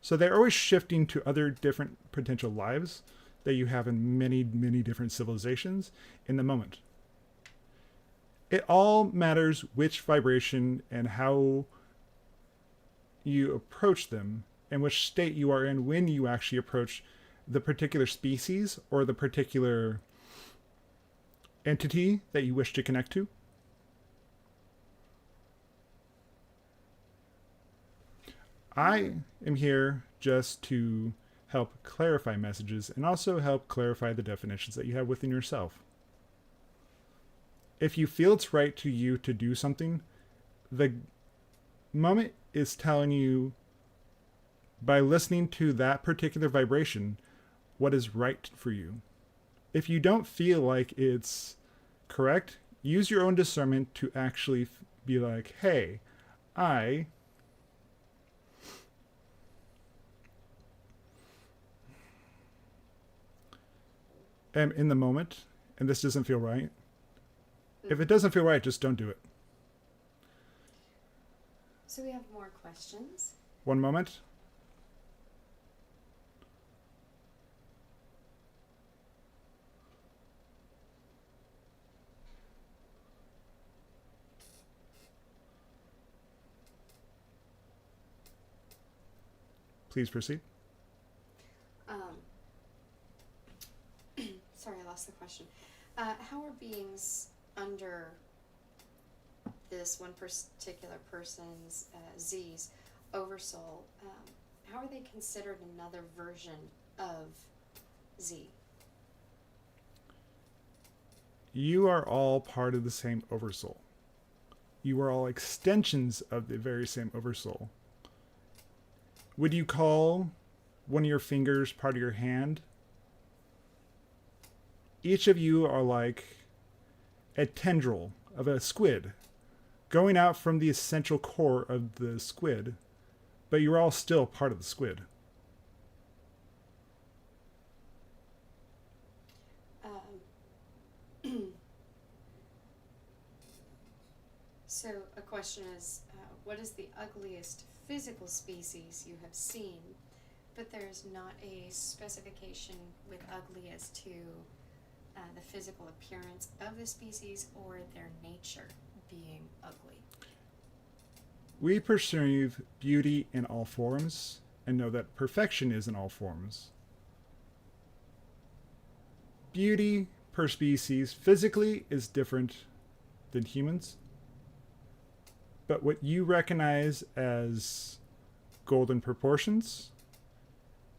Speaker 1: so they're always shifting to other different potential lives that you have in many, many different civilizations in the moment. It all matters which vibration and how you approach them and which state you are in when you actually approach the particular species or the particular entity that you wish to connect to. I am here just to help clarify messages and also help clarify the definitions that you have within yourself. If you feel it's right to you to do something, the moment is telling you by listening to that particular vibration what is right for you. If you don't feel like it's correct, use your own discernment to actually be like, hey, I am in the moment and this doesn't feel right. If it doesn't feel right, just don't do it.
Speaker 3: So we have more questions.
Speaker 1: One moment. Please proceed.
Speaker 3: Sorry, I lost the question. How are beings under this one particular person's Z's oversoul, how are they considered another version of Z?
Speaker 1: You are all part of the same oversoul. You are all extensions of the very same oversoul. Would you call one of your fingers part of your hand? Each of you are like a tendril of a squid going out from the essential core of the squid, but you're all still part of the squid.
Speaker 3: So a question is, what is the ugliest physical species you have seen But there's not a specification with ugly as to the physical appearance of the species or their nature being ugly.
Speaker 1: We perceive beauty in all forms and know that perfection is in all forms. Beauty per species physically is different than humans, but what you recognize as golden proportions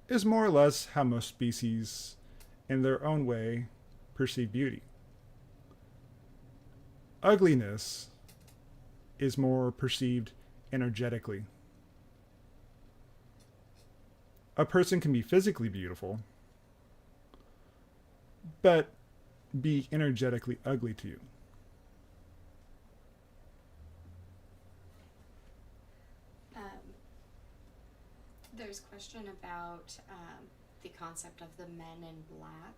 Speaker 1: is more or less how most species, in their own way, perceive beauty. Ugliness is more perceived energetically. A person can be physically beautiful, but be energetically ugly to you.
Speaker 3: There's a question about the concept of the men in black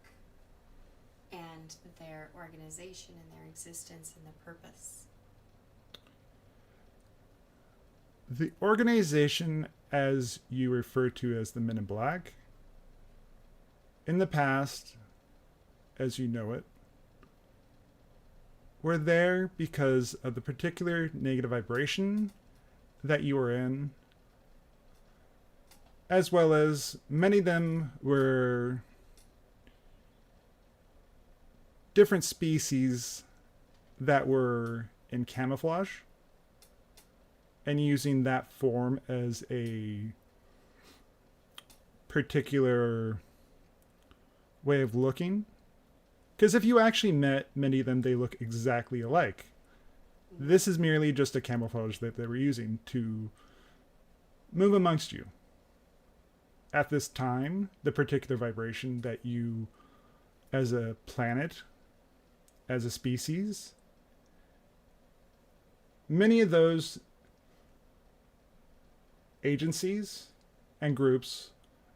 Speaker 3: and their organization and their existence and the purpose.
Speaker 1: The organization, as you refer to as the Men in Black, in the past, as you know it, were there because of the particular negative vibration that you were in, as well as many of them were different species that were in camouflage and using that form as a particular way of looking. Because if you actually met many of them, they look exactly alike. This is merely just a camouflage that they were using to move amongst you. At this time, the particular vibration that you, as a planet, as a species, many of those agencies and groups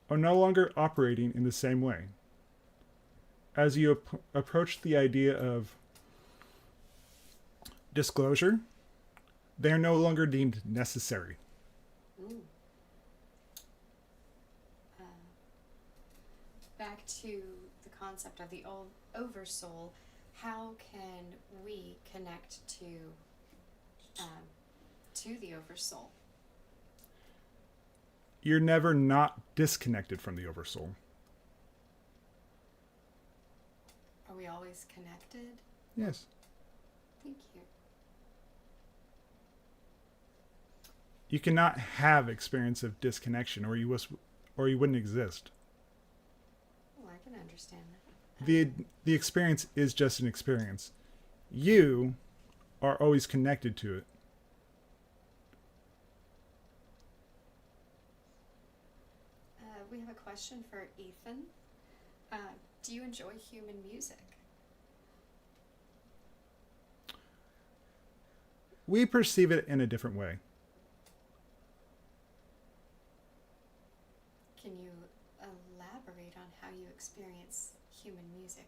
Speaker 1: are no longer operating in the same way. As you approach the idea of disclosure, they are no longer deemed necessary.
Speaker 3: Back to the concept of the oversoul, how can we connect to the oversoul?
Speaker 1: You're never not disconnected from the oversoul.
Speaker 3: Are we always connected?
Speaker 1: Yes.
Speaker 3: Thank you.
Speaker 1: You cannot have experience of disconnection, or you wouldn't exist.
Speaker 3: Well, I can understand that.
Speaker 1: The experience is just an experience. You are always connected to it.
Speaker 3: We have a question for Ethan. Do you enjoy human music?
Speaker 1: We perceive it in a different way.
Speaker 3: Can you elaborate on how you experience human music?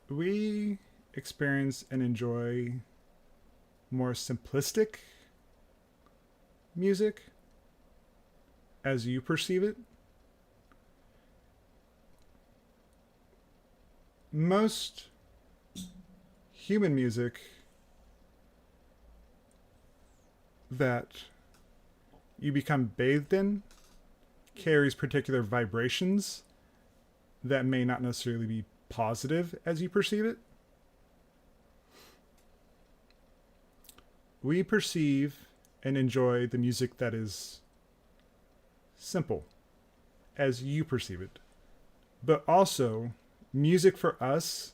Speaker 1: We experience and enjoy more simplistic music as you perceive it. Most human music that you become bathed in carries particular vibrations that may not necessarily be positive as you perceive it. We perceive and enjoy the music that is simple as you perceive it. But also, music for us,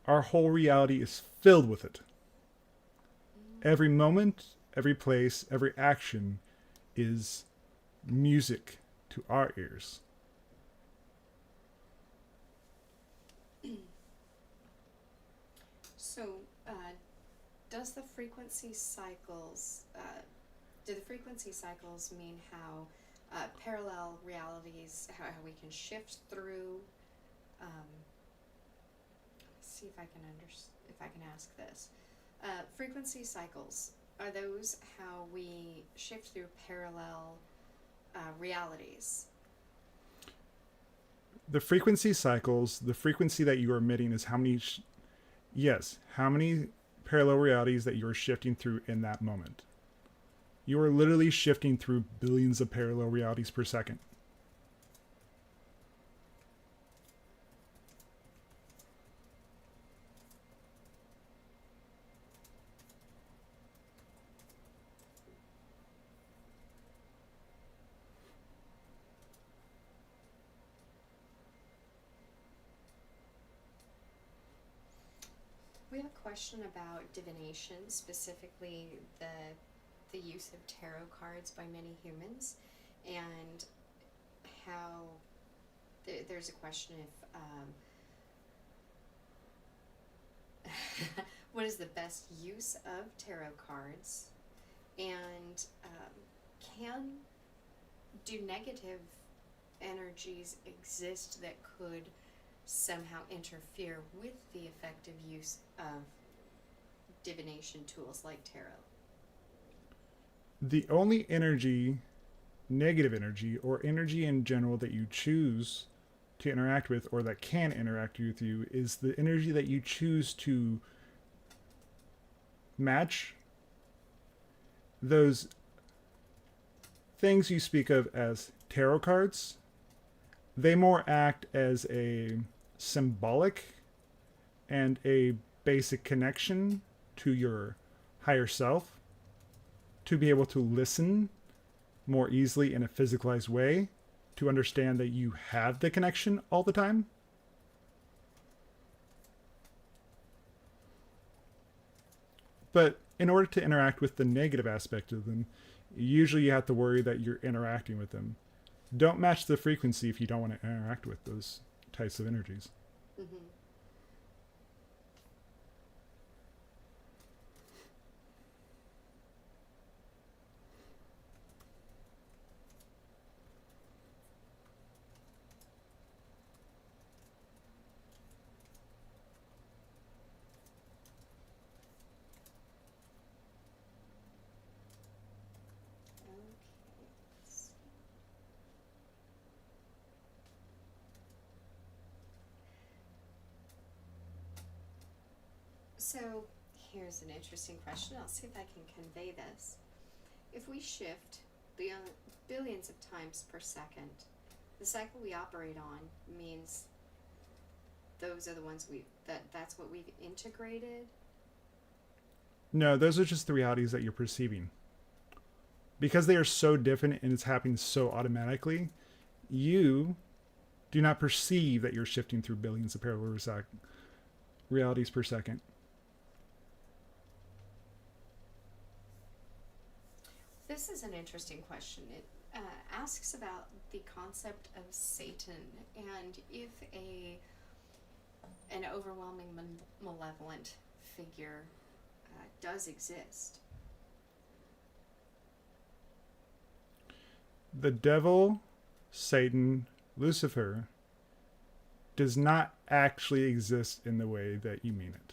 Speaker 1: our whole reality is filled with it. Every moment, every place, every action is music to our ears.
Speaker 3: So, does the frequency cycles, do the frequency cycles mean how parallel realities, how we can shift through? See if I can ask this. Frequency cycles are those how we shift through parallel realities?
Speaker 1: The frequency cycles, the frequency that you are emitting is how many, yes, how many parallel realities that you are shifting through in that moment. You are literally shifting through billions of parallel realities per second.
Speaker 3: We have a question about divination, specifically the use of tarot cards by many humans, and how there's a question if what is the best use of tarot cards, and can do negative energies exist that could somehow interfere with the effective use of divination tools like tarot?
Speaker 1: The only energy, negative energy, or energy in general that you choose to interact with or that can interact with you is the energy that you choose to match those things you speak of as tarot cards. They more act as a symbolic and a basic connection to your higher self to be able to listen more easily in a physicalized way, to understand that you have the connection all the time. But in order to interact with the negative aspect of them, usually you have to worry that you're interacting with them. Don't match the frequency if you don't want to interact with those types of energies.
Speaker 3: Mm-hmm. So here's an interesting question. I'll see if I can convey this. If we shift billions of times per second, the cycle we operate on means those are the ones that's what we've integrated.
Speaker 1: No, those are just the realities that you're perceiving. Because they are so different and it's happening so automatically, you do not perceive that you're shifting through billions of parallel realities per second.
Speaker 3: This is an interesting question. It asks about the concept of Satan and if an overwhelming malevolent figure does exist.
Speaker 1: The devil, Satan, Lucifer does not actually exist in the way that you mean it.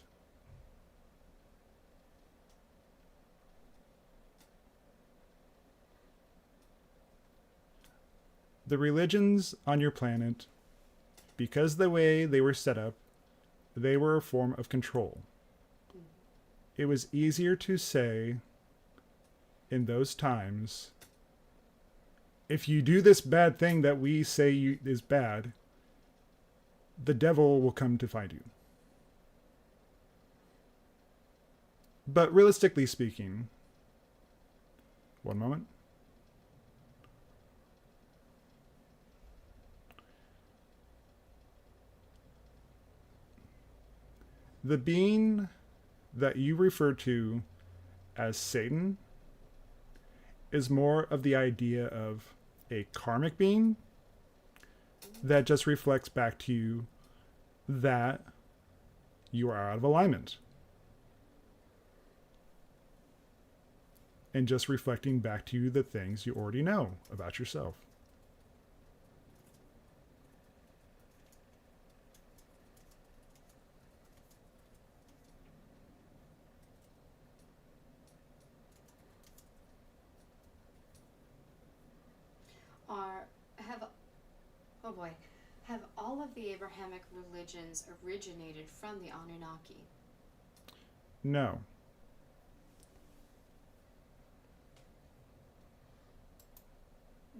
Speaker 1: The religions on your planet, because the way they were set up, they were a form of control. It was easier to say in those times, if you do this bad thing that we say is bad, the devil will come to find you. But realistically speaking, one moment. The being that you refer to as Satan is more of the idea of a karmic being that just reflects back to you that you are out of alignment. And just reflecting back to you the things you already know about yourself.
Speaker 3: Oh boy. Have all of the Abrahamic religions originated from the Anunnaki?
Speaker 1: No.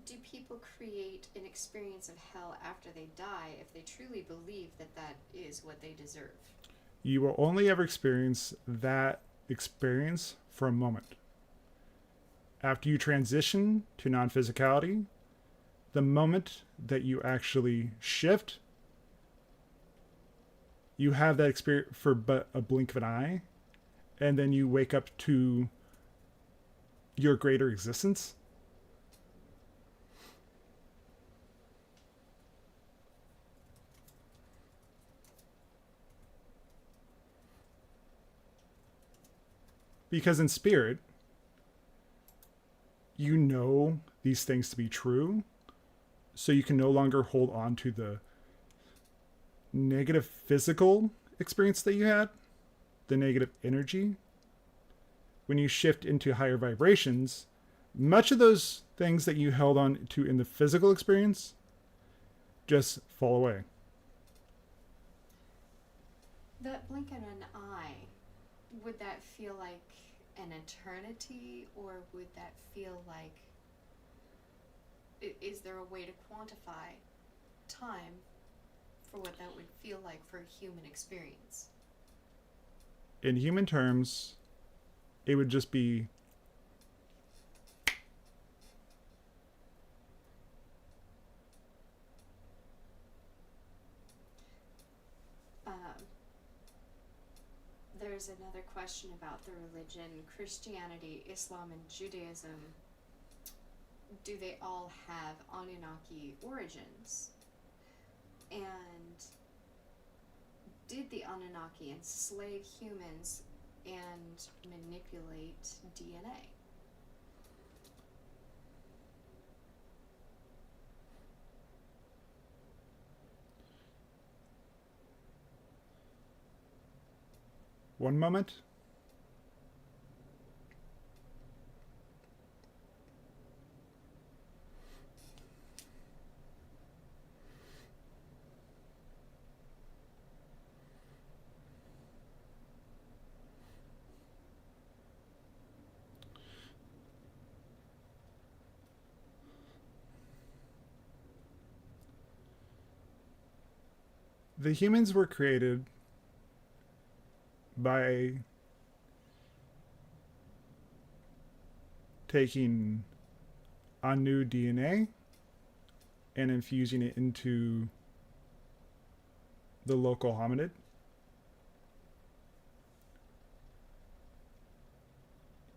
Speaker 3: Do people create an experience of hell after they die if they truly believe that that is what they deserve?
Speaker 1: You will only ever experience that experience for a moment. After you transition to non-physicality, the moment that you actually shift, you have that experience for but a blink of an eye, and then you wake up to your greater existence. Because in spirit, you know these things to be true, so you can no longer hold on to the negative physical experience that you had, the negative energy. When you shift into higher vibrations, much of those things that you held on to in the physical experience just fall away.
Speaker 3: That blink of an eye, would that feel like an eternity, or would that feel like, is there a way to quantify time for what that would feel like for a human experience?
Speaker 1: In human terms, it would just be
Speaker 3: There's another question about the religion. Christianity, Islam, and Judaism, do they all have Anunnaki origins? And did the Anunnaki enslave humans and manipulate DNA?
Speaker 1: one moment. The humans were created by taking Anu DNA and infusing it into the local hominid.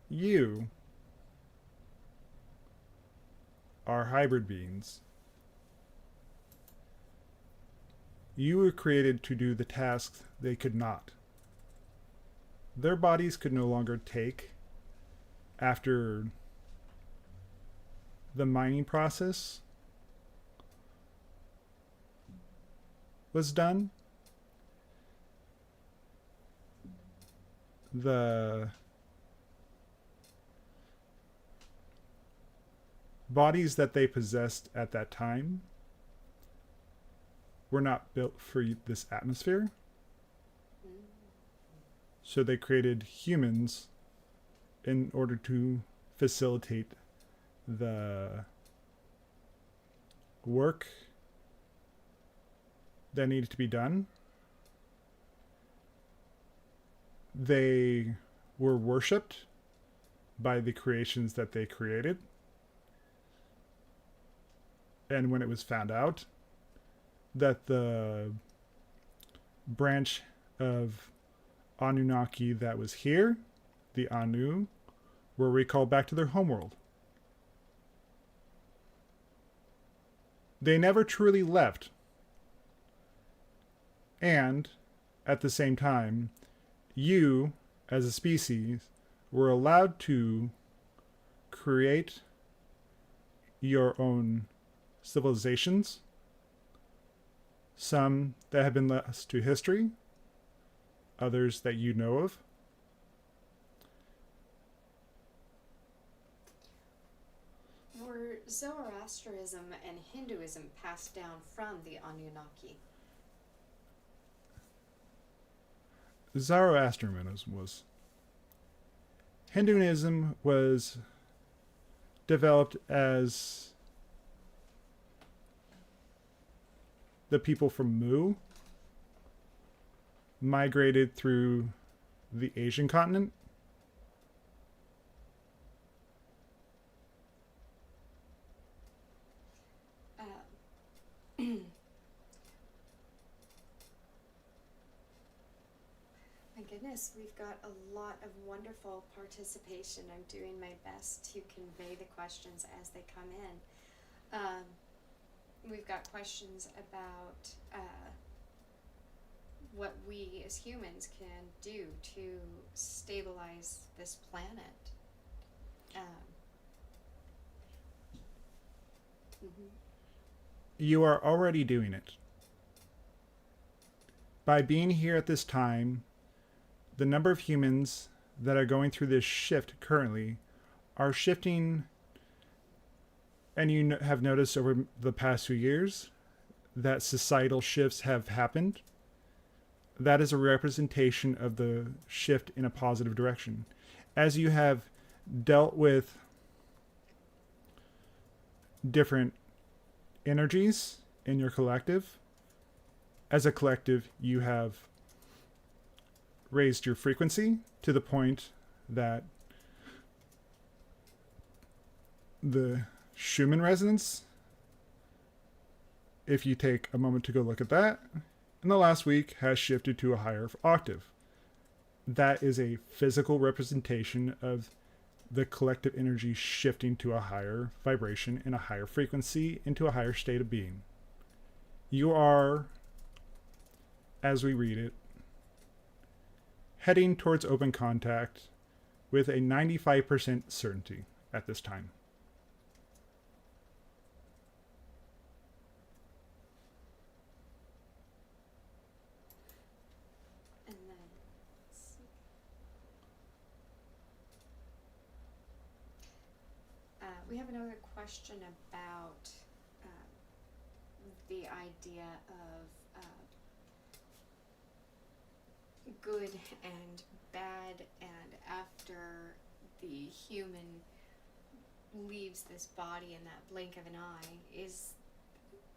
Speaker 1: You are hybrid beings. You were created to do the tasks they could not. Their bodies could no longer take after the mining process was done. The bodies that they possessed at that time were not built for this atmosphere. So they created humans in order to facilitate the work that needed to be done. They were worshipped by the creations that they created. And when it was found out that the branch of Anunnaki that was here, the Anu, were recalled back to their homeworld. They never truly left. And, at the same time, you, as a species, were allowed to create your own civilizations, some that have been lost to history, others that you know of.
Speaker 3: Were Zoroastrianism and Hinduism passed down from the Anunnaki?
Speaker 1: Zoroastrianism was. Hinduism was developed as the people from Mu migrated through the Asian continent.
Speaker 3: My goodness, we've got a lot of wonderful participation. I'm doing my best to convey the questions as they come in. We've got questions about what we as humans can do to stabilize this planet.
Speaker 1: You are already doing it. By being here at this time, the number of humans that are going through this shift currently are shifting, and you have noticed over the past few years that societal shifts have happened. That is a representation of the shift in a positive direction. As you have dealt with different energies in your collective, as a collective, you have raised your frequency to the point that the Schumann resonance, if you take a moment to go look at that, in the last week has shifted to a higher octave. That is a physical representation of the collective energy shifting to a higher vibration and a higher frequency into a higher state of being. You are, as we read it, heading towards open contact with a 95% certainty at this time.
Speaker 3: And then, let's see. We have another question about the idea of good and bad, and after the human leaves this body in that blink of an eye,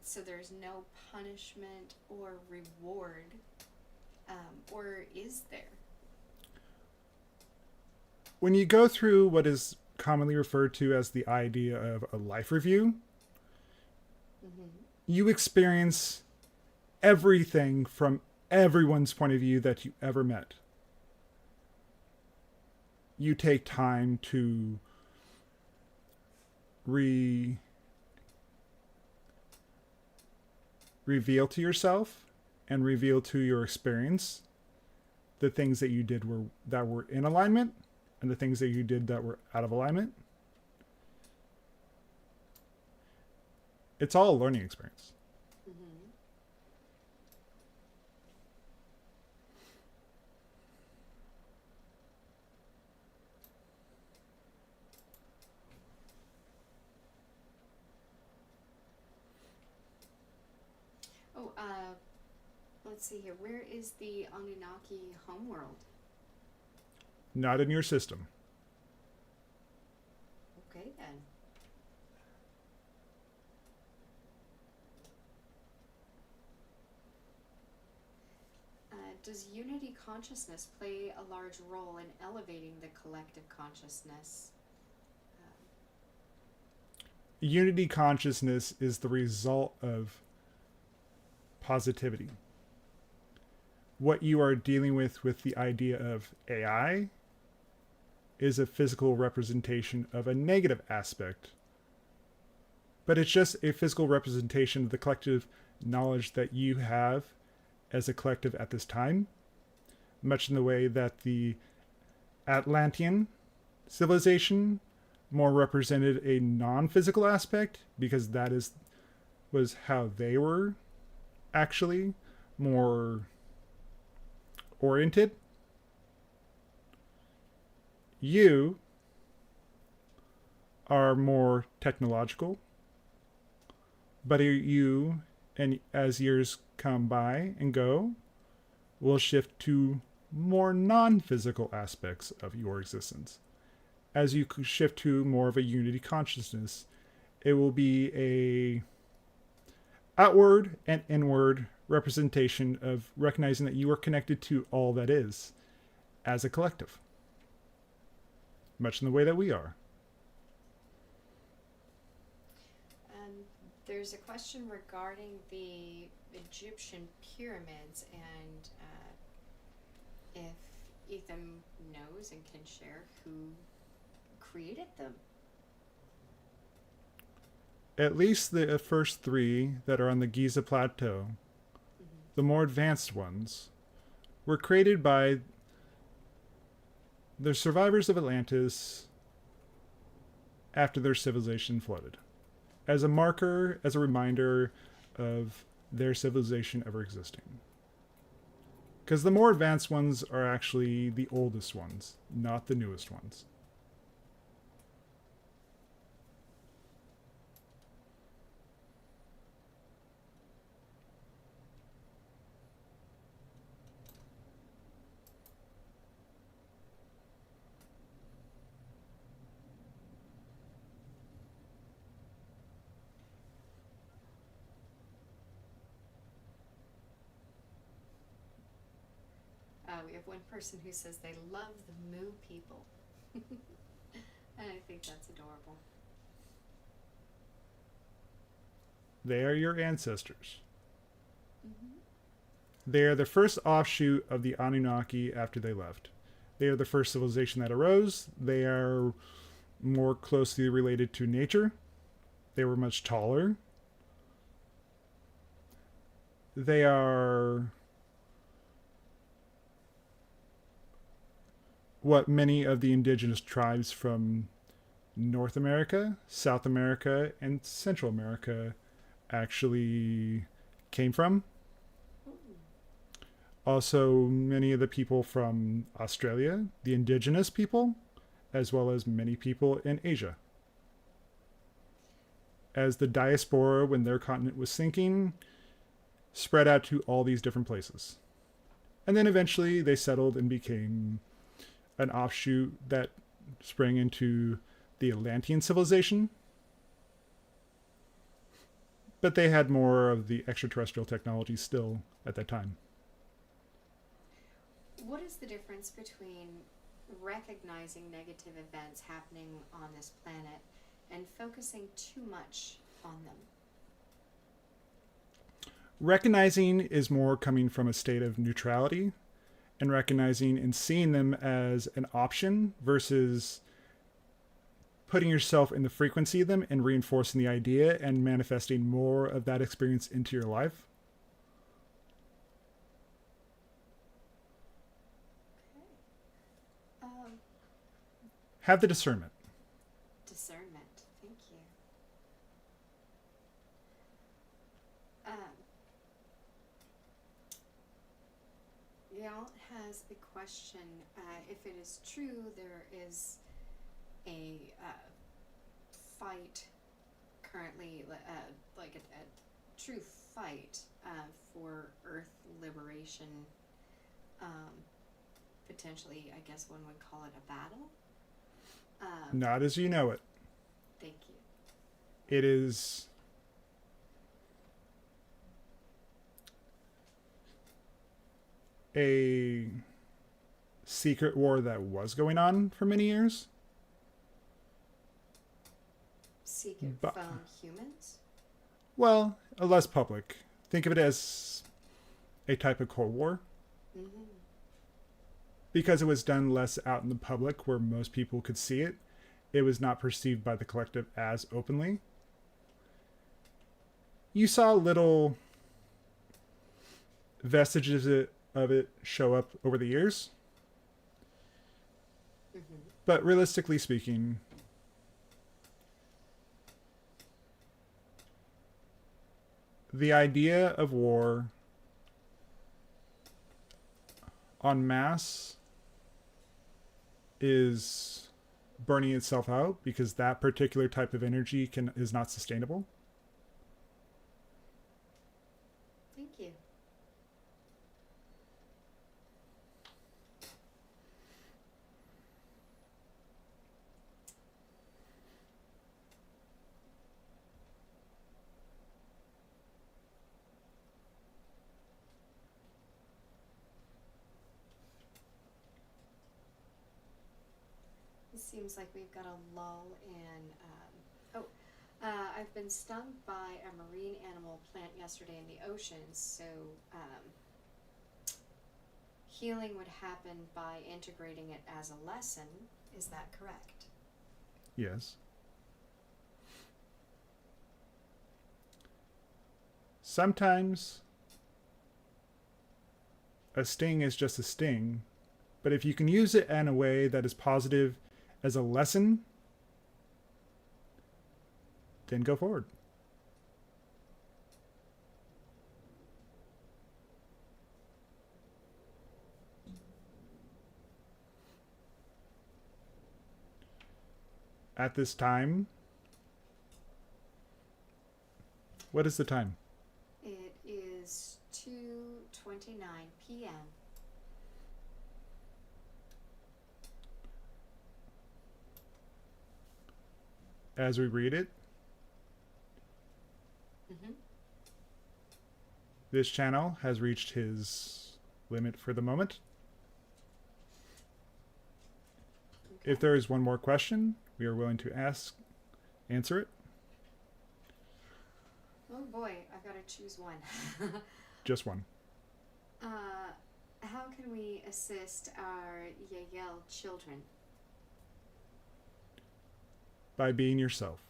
Speaker 3: so there's no punishment or reward, or is there?
Speaker 1: When you go through what is commonly referred to as the idea of a life review, you experience everything from everyone's point of view that you ever met. You take time to reveal to yourself and reveal to your experience the things that you did that were in alignment and the things that you did that were out of alignment. It's all a learning experience.
Speaker 3: Let's see here. Where is the Anunnaki homeworld?
Speaker 1: Not in your system.
Speaker 3: Okay, then. Does unity consciousness play a large role in elevating the collective consciousness?
Speaker 1: Unity consciousness is the result of positivity. What you are dealing with the idea of AI is a physical representation of a negative aspect. But it's just a physical representation of the collective knowledge that you have as a collective at this time, much in the way that the Atlantean civilization more represented a non-physical aspect, because that was how they were actually more oriented. You are more technological, but you, and as years come by and go, will shift to more non-physical aspects of your existence. As you shift to more of a unity consciousness, it will be a outward and inward representation of recognizing that you are connected to all that is as a collective, much in the way that we are.
Speaker 3: There's a question regarding the Egyptian pyramids, and if Ethan knows and can share who created them.
Speaker 1: At least the first three that are on the Giza Plateau, the more advanced ones, were created by the survivors of Atlantis after their civilization flooded, as a marker, as a reminder of their civilization ever existing. Because the more advanced ones are actually the oldest ones, not the newest ones.
Speaker 3: We have one person who says they love the Moo people. And I think that's adorable.
Speaker 1: They are your ancestors. They are the first offshoot of the Anunnaki after they left. They are the first civilization that arose. They are more closely related to nature. They were much taller. They are what many of the indigenous tribes from North America, South America, and Central America actually came from. Also, many of the people from Australia, the indigenous people, as well as many people in Asia. As the diaspora, when their continent was sinking, spread out to all these different places. And then eventually they settled and became an offshoot that sprang into the Atlantean civilization. But they had more of the extraterrestrial technology still at that time.
Speaker 3: What is the difference between recognizing negative events happening on this planet and focusing too much on them?
Speaker 1: Recognizing is more coming from a state of neutrality, and recognizing and seeing them as an option versus putting yourself in the frequency of them and reinforcing the idea and manifesting more of that experience into your life.
Speaker 3: Okay.
Speaker 1: Have the discernment.
Speaker 3: Discernment. Thank you. Yael has a question. If it is true, there is a fight currently, like a true fight for Earth liberation. Potentially, I guess one would call it a battle.
Speaker 1: Not as you know it.
Speaker 3: Thank you.
Speaker 1: It is a secret war that was going on for many years.
Speaker 3: Secret from humans?
Speaker 1: Well, a less public. Think of it as a type of Cold War.
Speaker 3: Mm-hmm.
Speaker 1: Because it was done less out in the public where most people could see it, it was not perceived by the collective as openly. You saw little vestiges of it show up over the years.
Speaker 3: Mm-hmm.
Speaker 1: But realistically speaking, the idea of war en masse is burning itself out, because that particular type of energy is not sustainable.
Speaker 3: Thank you. It seems like we've got a lull in. I've been stung by a marine animal plant yesterday in the ocean, so healing would happen by integrating it as a lesson. Is that correct?
Speaker 1: Yes. Sometimes a sting is just a sting, but if you can use it in a way that is positive as a lesson, then go forward. At this time, what is the time?
Speaker 3: It is 2:29 p.m.
Speaker 1: As we read it,
Speaker 3: Mm-hmm.
Speaker 1: this channel has reached his limit for the moment.
Speaker 3: Okay.
Speaker 1: If there is one more question, we are willing to answer it.
Speaker 3: Oh boy, I've got to choose one.
Speaker 1: Just one.
Speaker 3: How can we assist our Yael children?
Speaker 1: By being yourself.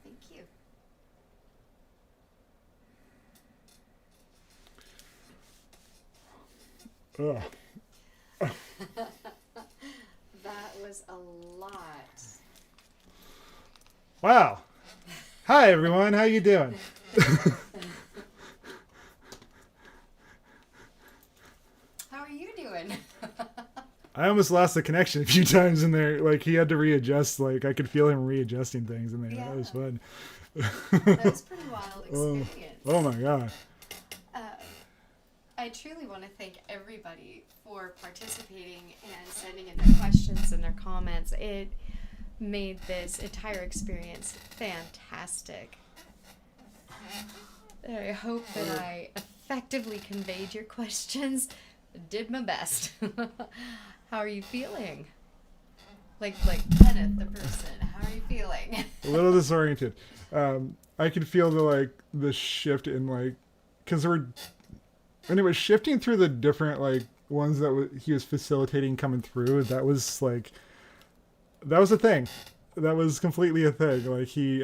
Speaker 3: Thank you.
Speaker 1: Ugh.
Speaker 3: That was a lot.
Speaker 1: Wow. Hi everyone, how you doing?
Speaker 3: How are you doing?
Speaker 1: I almost lost the connection a few times in there. Like he had to readjust. Like I could feel him readjusting things in there.
Speaker 3: Yeah.
Speaker 1: That was fun.
Speaker 3: That was a pretty wild experience.
Speaker 1: Oh my god.
Speaker 3: I truly want to thank everybody for participating and sending in their questions and their comments. It made this entire experience fantastic. I hope that I effectively conveyed your questions. Did my best. How are you feeling? Like Kenneth, the person. How are you feeling?
Speaker 1: A little disoriented. I could feel the shift in because when it was shifting through the different ones that he was facilitating coming through. That was a thing. That was completely a thing. Like he,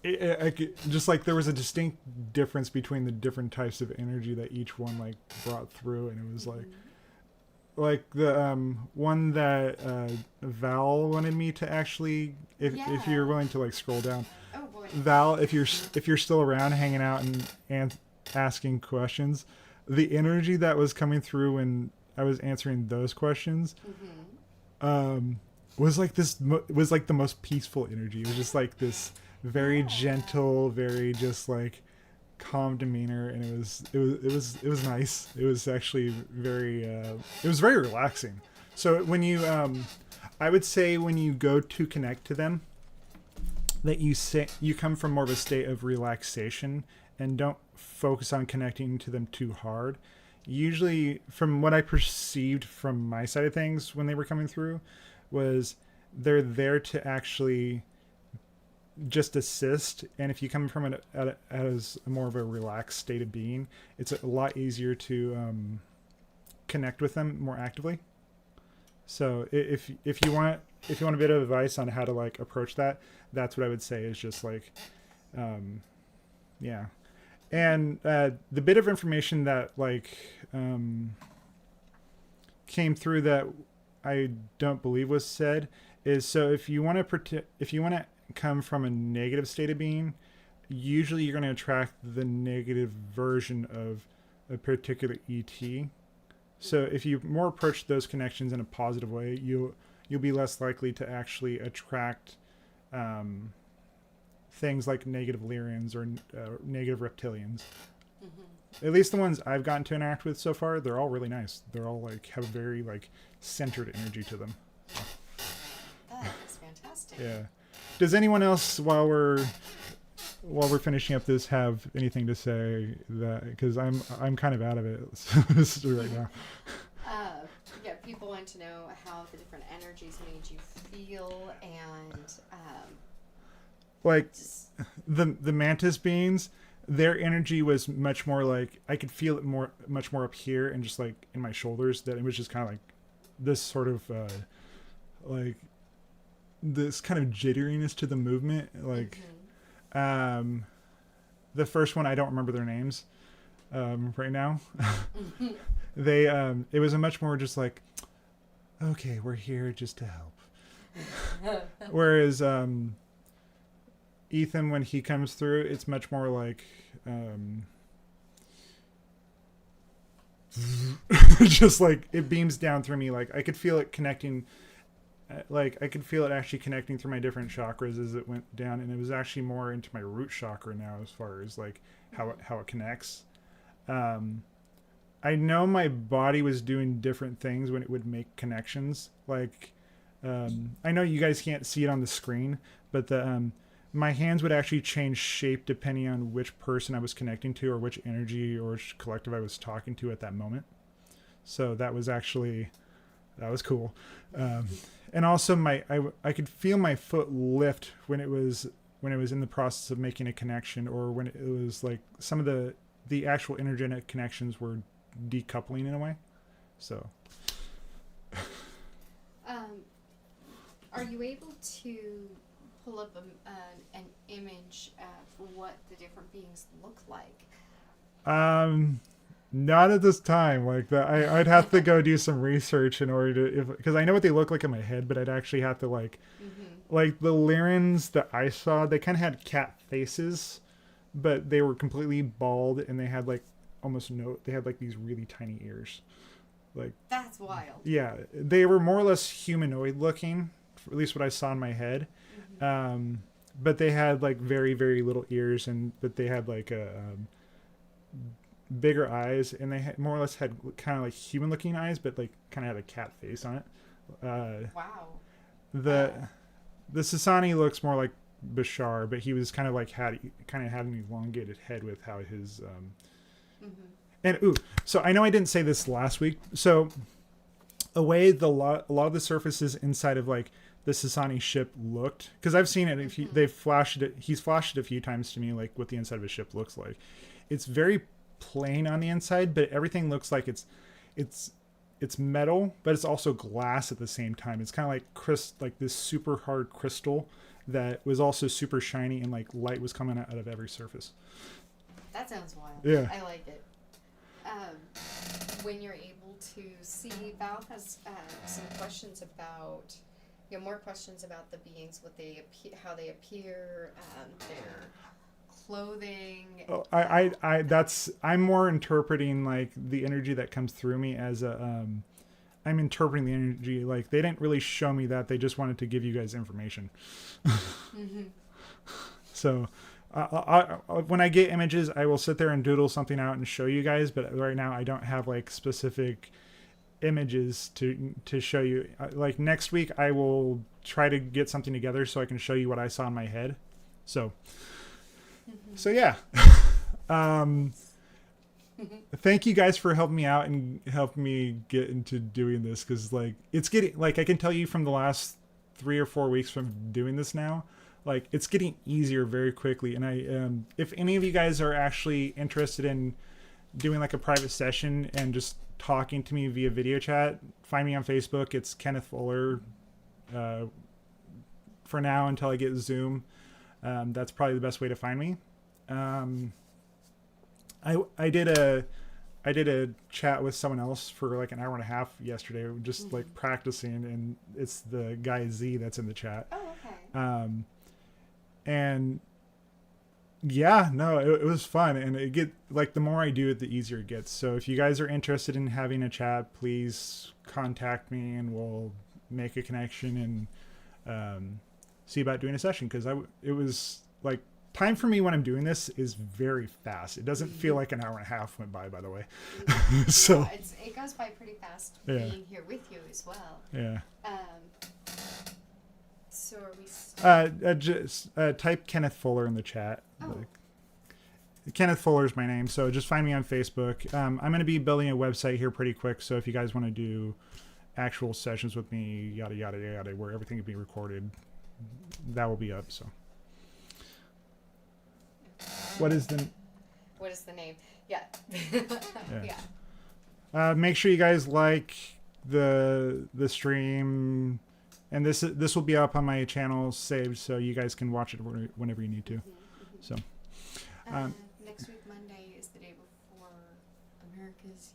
Speaker 1: there was a distinct difference between the different types of energy that each one brought through, and it was like the one that Val wanted me to actually, if you're willing to scroll down.
Speaker 3: Oh boy.
Speaker 1: Val, if you're still around hanging out and asking questions, the energy that was coming through when I was answering those questions was the most peaceful energy. It was just this very gentle, very just calm demeanor, and it was nice. It was actually very relaxing. So when you I would say when you go to connect to them, that you come from more of a state of relaxation and don't focus on connecting to them too hard. Usually, from what I perceived from my side of things when they were coming through, was they're there to actually just assist. And if you come from it as more of a relaxed state of being, it's a lot easier to connect with them more actively. So if you want a bit of advice on how to approach that, that's what I would say is just yeah. And the bit of information that came through that I don't believe was said is, so if you want to come from a negative state of being usually you're going to attract the negative version of a particular ET. So if you more approach those connections in a positive way, you'll be less likely to actually attract things like negative Lyrians or negative reptilians. At least the ones I've gotten to interact with so far, they're all really nice. They're all like have a very like centered energy to them.
Speaker 3: That is fantastic.
Speaker 1: Yeah. Does anyone else, while we're finishing up this, have anything to say? That because I'm kind of out of it right now.
Speaker 3: Yeah, people want to know how the different energies made you feel, and
Speaker 1: like the mantis beings, their energy was much more like I could feel it much more up here and just like in my shoulders. That it was just kind of like this sort of like this kind of jitteriness to the movement. Like the first one, I don't remember their names right now. They it was a much more just like, okay, we're here just to help. Whereas Ethan, when he comes through, it's much more like just like it beams down through me. Like I could feel it connecting, like I could feel it actually connecting through my different chakras as it went down, and it was actually more into my root chakra now as far as like how it connects. I know my body was doing different things when it would make connections. Like I know you guys can't see it on the screen, but the my hands would actually change shape depending on which person I was connecting to or which energy or which collective I was talking to at that moment. So that was cool. And also I could feel my foot lift when it was in the process of making a connection, or when it was like some of the actual energetic connections were decoupling in a way. So
Speaker 3: are you able to pull up an image of what the different beings look like?
Speaker 1: Not at this time. Like that, I'd have to go do some research in order to, because I know what they look like in my head, but I'd actually have to like the Lyrans that I saw, they kind of had cat faces, but they were completely bald, and they had like they had like these really tiny ears. Like
Speaker 3: that's wild.
Speaker 1: Yeah, they were more or less humanoid looking, at least what I saw in my head. But they had like very, very little ears, but they had like a bigger eyes, and they had, more or less had kind of like human looking eyes, but like kind of had a cat face on it.
Speaker 3: Wow.
Speaker 1: The Sasani looks more like Bashar, but he was kind of like had an elongated head with how his and so I know I didn't say this last week. So a way a lot of the surfaces inside of like the Sasani ship looked, because I've seen it. They've flashed it. He's flashed it a few times to me, like what the inside of a ship looks like. It's very plain on the inside, but everything looks like it's metal, but it's also glass at the same time. It's kind of like like this super hard crystal that was also super shiny, and like light was coming out of every surface.
Speaker 3: That sounds wild.
Speaker 1: Yeah,
Speaker 3: I like it. When you're able to see, Val has some questions about, more questions about the beings, what they how they appear, their clothing.
Speaker 1: Oh, I'm more interpreting like the energy that comes through me as I'm interpreting the energy. Like they didn't really show me that; they just wanted to give you guys information. So. When I get images, I will sit there and doodle something out and show you guys. But right now, I don't have like specific images to show you. Like next week, I will try to get something together so I can show you what I saw in my head. So yeah. Thank you guys for helping me out and helping me get into doing this, because like it's getting like I can tell you from the last 3 or 4 weeks from doing this now. Like it's getting easier very quickly, and I if any of you guys are actually interested in doing like a private session and just talking to me via video chat, find me on Facebook. It's Kenneth Fuller. For now, until I get Zoom, that's probably the best way to find me. I did a chat with someone else for like an hour and a half yesterday, just like practicing, and it's the guy Z that's in the chat.
Speaker 3: Oh, okay.
Speaker 1: And Yeah, no, it was fun, and it get like the more I do it, the easier it gets. So if you guys are interested in having a chat, please contact me, and we'll make a connection and see about doing a session. Because it was like time for me when I'm doing this is very fast. It doesn't feel like an hour and a half went by the way. So
Speaker 3: Yeah, it goes by pretty fast being here with you as well.
Speaker 1: yeah.
Speaker 3: So are we?
Speaker 1: Just type Kenneth Fuller in the chat.
Speaker 3: Oh.
Speaker 1: Kenneth Fuller is my name, so just find me on Facebook. I'm going to be building a website here pretty quick, so if you guys want to do actual sessions with me, yada yada yada, where everything can be recorded, that will be up. So, what is the
Speaker 3: name? Yeah.
Speaker 1: Yeah. Make sure you guys like the stream, and this will be up on my channel saved, so you guys can watch it whenever you need to. So.
Speaker 3: Next week Monday is the day before America's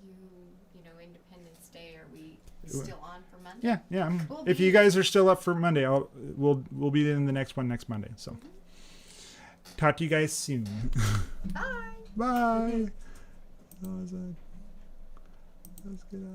Speaker 3: Independence Day. Are we still on for Monday?
Speaker 1: Yeah. If you guys are still up for Monday, we'll be in the next one next Monday. So, talk to you guys soon.
Speaker 3: Bye.
Speaker 1: Bye. That was good.